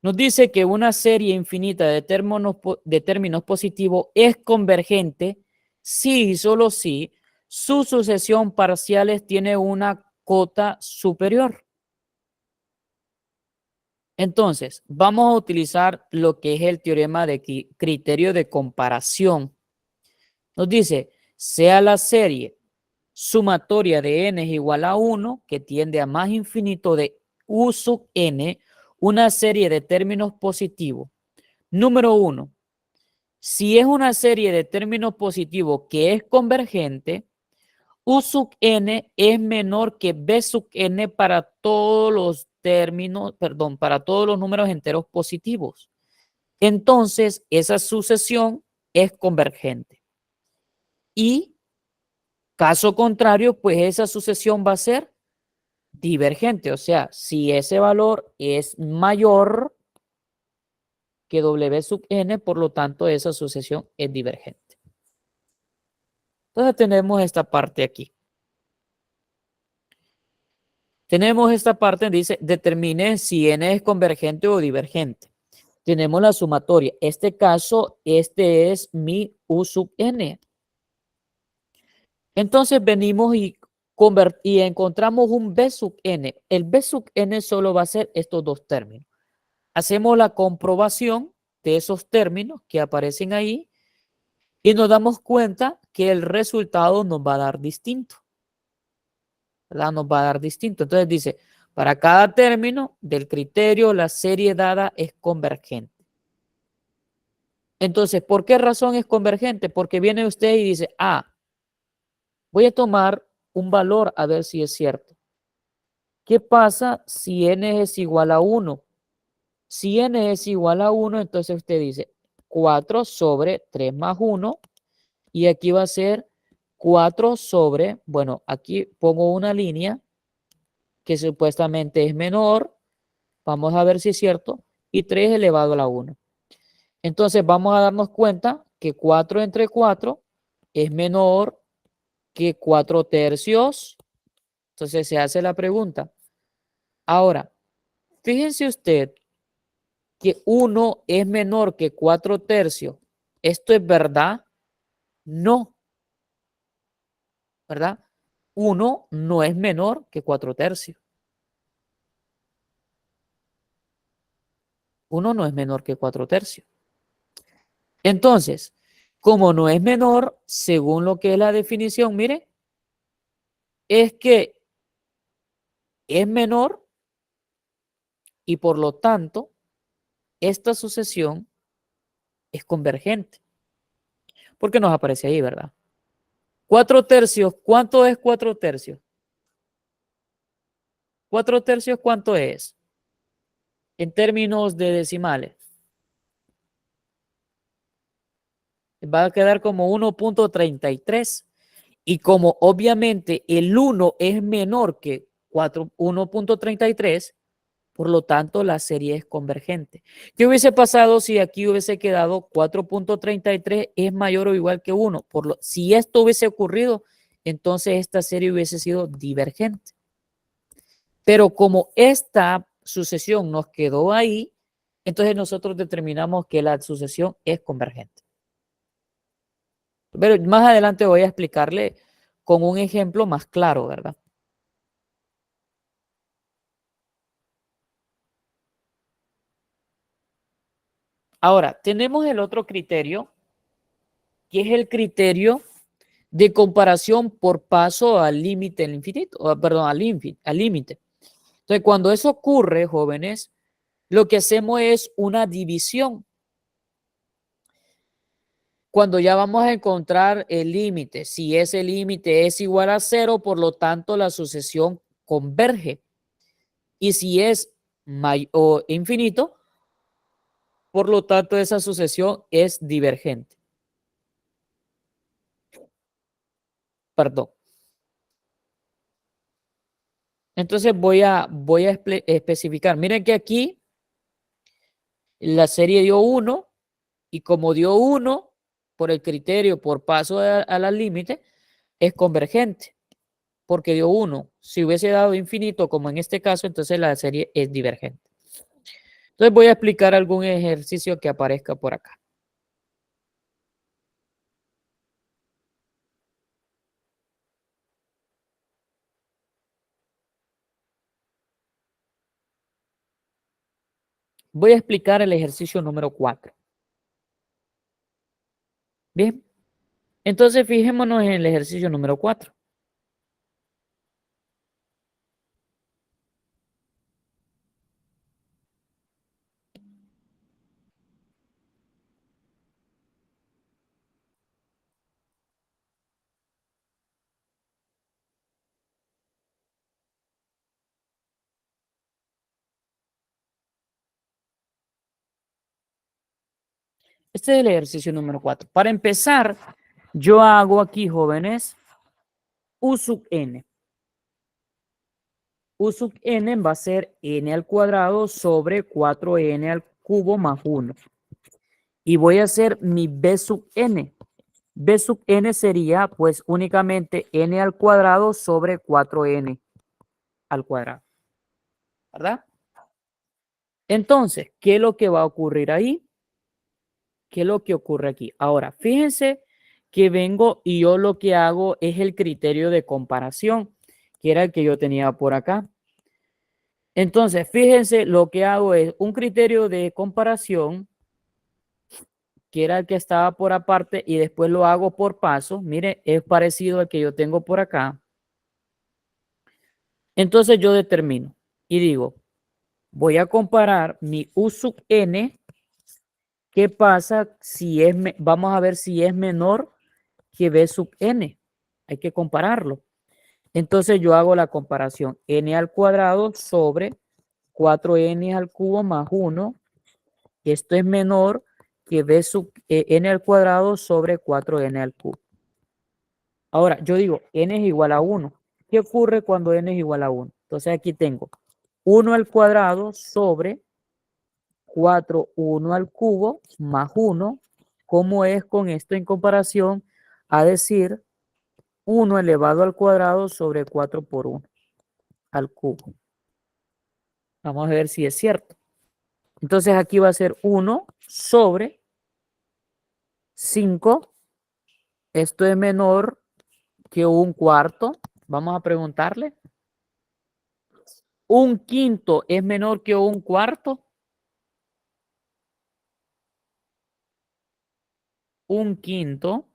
Nos dice que una serie infinita de términos positivos es convergente si y solo si su sucesión parciales tiene una cota superior. Entonces, vamos a utilizar lo que es el teorema de criterio de comparación. Nos dice, sea la serie sumatoria de n es igual a 1, que tiende a más infinito de u sub n, una serie de términos positivos. Número 1, si es una serie de términos positivos que es convergente, u sub n es menor que b sub n para todos los términos, perdón, para todos los números enteros positivos. Entonces, esa sucesión es convergente. Y caso contrario, pues esa sucesión va a ser divergente. O sea, si ese valor es mayor que w sub n, por lo tanto, esa sucesión es divergente. Entonces tenemos esta parte aquí. Tenemos esta parte, dice, determine si n es convergente o divergente. Tenemos la sumatoria. Este caso, este es mi u sub n. Entonces venimos y encontramos un b sub n. El b sub n solo va a ser estos dos términos. Hacemos la comprobación de esos términos que aparecen ahí y nos damos cuenta que el resultado nos va a dar distinto. ¿Verdad? Nos va a dar distinto. Entonces dice, para cada término del criterio, la serie dada es convergente. Entonces, ¿por qué razón es convergente? Porque viene usted y dice, voy a tomar un valor a ver si es cierto. ¿Qué pasa si n es igual a 1? Si n es igual a 1, entonces usted dice 4 sobre 3 más 1. Y aquí va a ser 4 sobre, bueno, aquí pongo una línea que supuestamente es menor. Vamos a ver si es cierto. Y 3 elevado a la 1. Entonces vamos a darnos cuenta que 4 entre 4 es menor que 4 tercios. Entonces se hace la pregunta. Ahora, fíjense usted que 1 es menor que 4 tercios. ¿Esto es verdad? No, ¿verdad? 1 no es menor que 4 tercios. 1 no es menor que 4 tercios. Entonces, como no es menor, según lo que es la definición, mire, es que es menor y por lo tanto, esta sucesión es convergente. Porque nos aparece ahí, ¿verdad? 4 tercios, ¿cuánto es 4 tercios? 4 tercios, ¿cuánto es? En términos de decimales. Va a quedar como 1.33. Y como obviamente el 1 es menor que 1.33, por lo tanto la serie es convergente. ¿Qué hubiese pasado si aquí hubiese quedado 4.33 es mayor o igual que 1? Si esto hubiese ocurrido, entonces esta serie hubiese sido divergente. Pero como esta sucesión nos quedó ahí, entonces nosotros determinamos que la sucesión es convergente. Pero más adelante voy a explicarle con un ejemplo más claro, ¿verdad? Ahora, tenemos el otro criterio, que es el criterio de comparación por paso al límite del infinito, perdón, al límite. Entonces, cuando eso ocurre, jóvenes, lo que hacemos es una división. Cuando ya vamos a encontrar el límite, si ese límite es igual a 0, por lo tanto la sucesión converge. Y si es o infinito, por lo tanto esa sucesión es divergente. Perdón. Entonces voy a especificar. Miren que aquí la serie dio 1 y como dio 1 por el criterio por paso a la límite, es convergente porque dio 1. Si hubiese dado infinito, como en este caso, entonces la serie es divergente. Entonces voy a explicar algún ejercicio que aparezca por acá. Voy a explicar el ejercicio número 4. Bien, entonces fijémonos en el ejercicio número 4. Este es el ejercicio número 4. Para empezar, yo hago aquí, jóvenes, U sub n. U sub n va a ser n al cuadrado sobre 4n al cubo más 1. Y voy a hacer mi b sub n. B sub n sería pues únicamente n al cuadrado sobre 4n al cuadrado. ¿Verdad? Entonces, ¿qué es lo que va a ocurrir ahí? ¿Qué es lo que ocurre aquí? Ahora, fíjense que vengo y yo lo que hago es el criterio de comparación, que era el que yo tenía por acá. Entonces, fíjense, lo que hago es un criterio de comparación, que era el que estaba por aparte, y después lo hago por paso. Mire, es parecido al que yo tengo por acá. Entonces yo determino y digo, voy a comparar mi U sub n. ¿Qué pasa si es, vamos a ver si es menor que B sub n? Hay que compararlo. Entonces yo hago la comparación. N al cuadrado sobre 4n al cubo más 1. Esto es menor que b sub n al cuadrado sobre 4n al cubo. Ahora, yo digo, n es igual a 1. ¿Qué ocurre cuando n es igual a 1? Entonces aquí tengo 1 al cuadrado sobre 1 al cubo más 1. ¿Cómo es con esto en comparación a decir 1 elevado al cuadrado sobre 4 por 1 al cubo? Vamos a ver si es cierto. Entonces aquí va a ser 1 sobre 5. Esto es menor que un cuarto. Vamos a preguntarle. ¿Un quinto es menor que un cuarto? Un quinto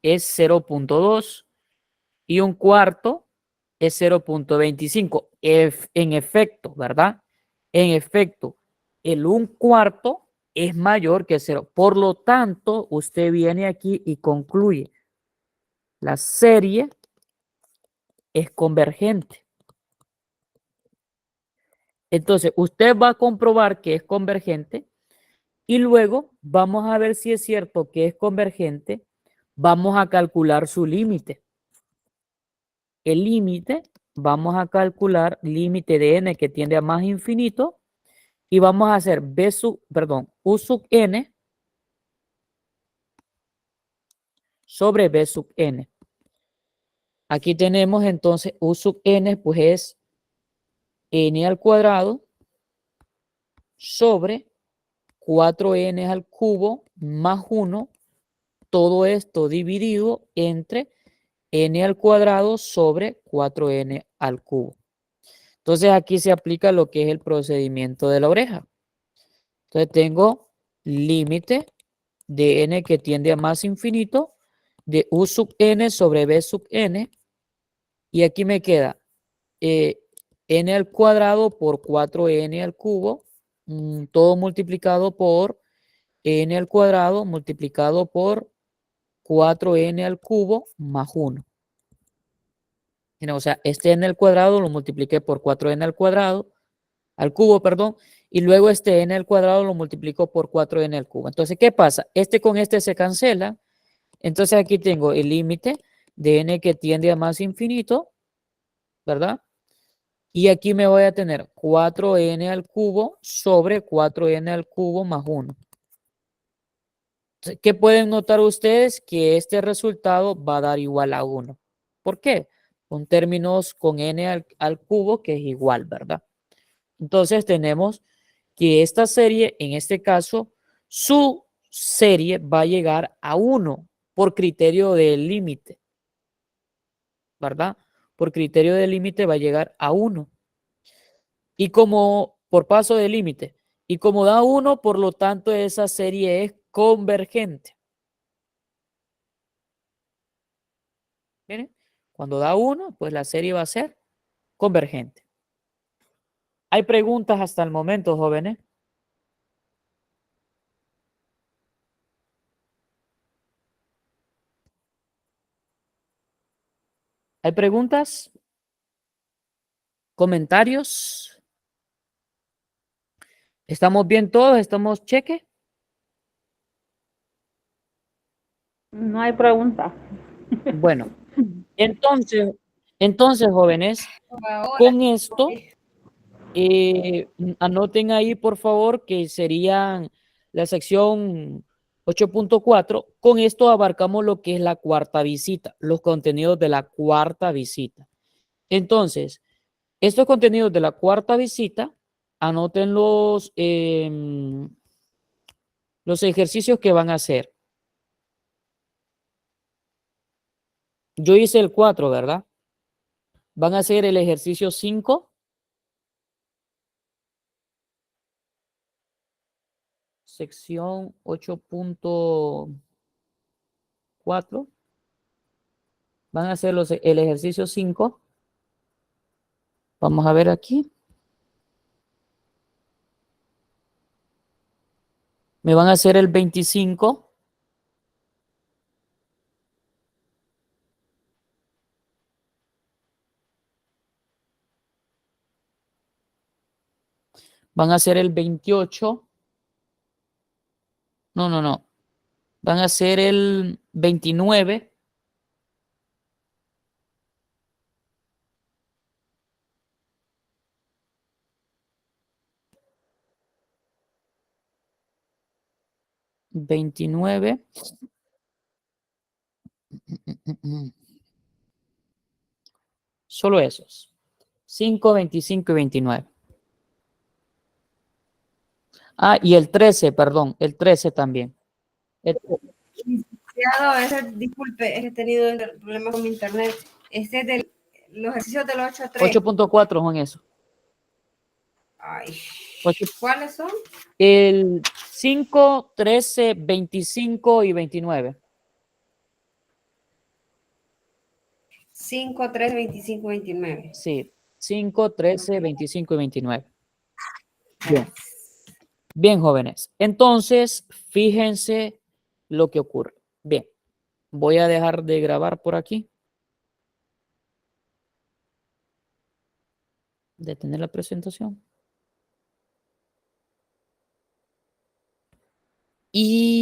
es 0.2 y un cuarto es 0.25. En efecto, ¿verdad? En efecto, el un cuarto es mayor que 0. Por lo tanto, usted viene aquí y concluye. La serie es convergente. Entonces, usted va a comprobar que es convergente y luego vamos a ver si es cierto que es convergente. Vamos a calcular su límite. El límite, vamos a calcular límite de n que tiende a más infinito y vamos a hacer u sub n sobre b sub n. Aquí tenemos entonces u sub n, pues es n al cuadrado sobre 4n al cubo más 1, todo esto dividido entre n al cuadrado sobre 4n al cubo. Entonces aquí se aplica lo que es el procedimiento de la oreja. Entonces tengo límite de n que tiende a más infinito de u sub n sobre b sub n. Y aquí me queda n al cuadrado por 4n al cubo, todo multiplicado por n al cuadrado multiplicado por 4n al cubo más 1. O sea, este n al cuadrado lo multipliqué por 4n al cuadrado, al cubo, perdón, y luego este n al cuadrado lo multiplico por 4n al cubo. Entonces, ¿qué pasa? Este con este se cancela. Entonces aquí tengo el límite de n que tiende a más infinito, ¿verdad? Y aquí me voy a tener 4n al cubo sobre 4n al cubo más 1. ¿Qué pueden notar ustedes? Que este resultado va a dar igual a 1. ¿Por qué? Con términos con n al cubo que es igual, ¿verdad? Entonces tenemos que esta serie, en este caso, su serie va a llegar a 1 por criterio del límite, ¿verdad? Por criterio del límite va a llegar a 1. Y como por paso de límite, y como da 1, por lo tanto esa serie es convergente. Miren, cuando da 1, pues la serie va a ser convergente. ¿Hay preguntas hasta el momento, jóvenes? ¿Hay preguntas? ¿Comentarios? ¿Estamos bien todos? ¿Estamos cheque? No hay pregunta. Bueno, entonces, jóvenes, con esto, anoten ahí, por favor, que serían la sección 8.4. Con esto abarcamos lo que es la cuarta visita, los contenidos de la cuarta visita. Entonces, estos contenidos de la cuarta visita, anoten los ejercicios que van a hacer. Yo hice el 4, ¿verdad? Van a hacer el ejercicio 5. Sección 8.4. Van a hacer el ejercicio 5. Vamos a ver aquí. Me van a hacer el 25. van a ser el 28. No. Van a ser el 29. Solo esos. 5, 25 y 29. Ah, y el 13, perdón. El 13 también. Licenciado, disculpe, he tenido problemas con mi internet. Este es de los ejercicios del 8 a 3. 8.4 son esos. Ay, Ocho- ¿cuáles son? El 5, 13, 25 y 29. 5, 3, 25, 29. Sí. 5, 13, 25 y 29. Bien. Bien, jóvenes. Entonces, fíjense lo que ocurre. Bien. Voy a dejar de grabar por aquí. Detener la presentación. Y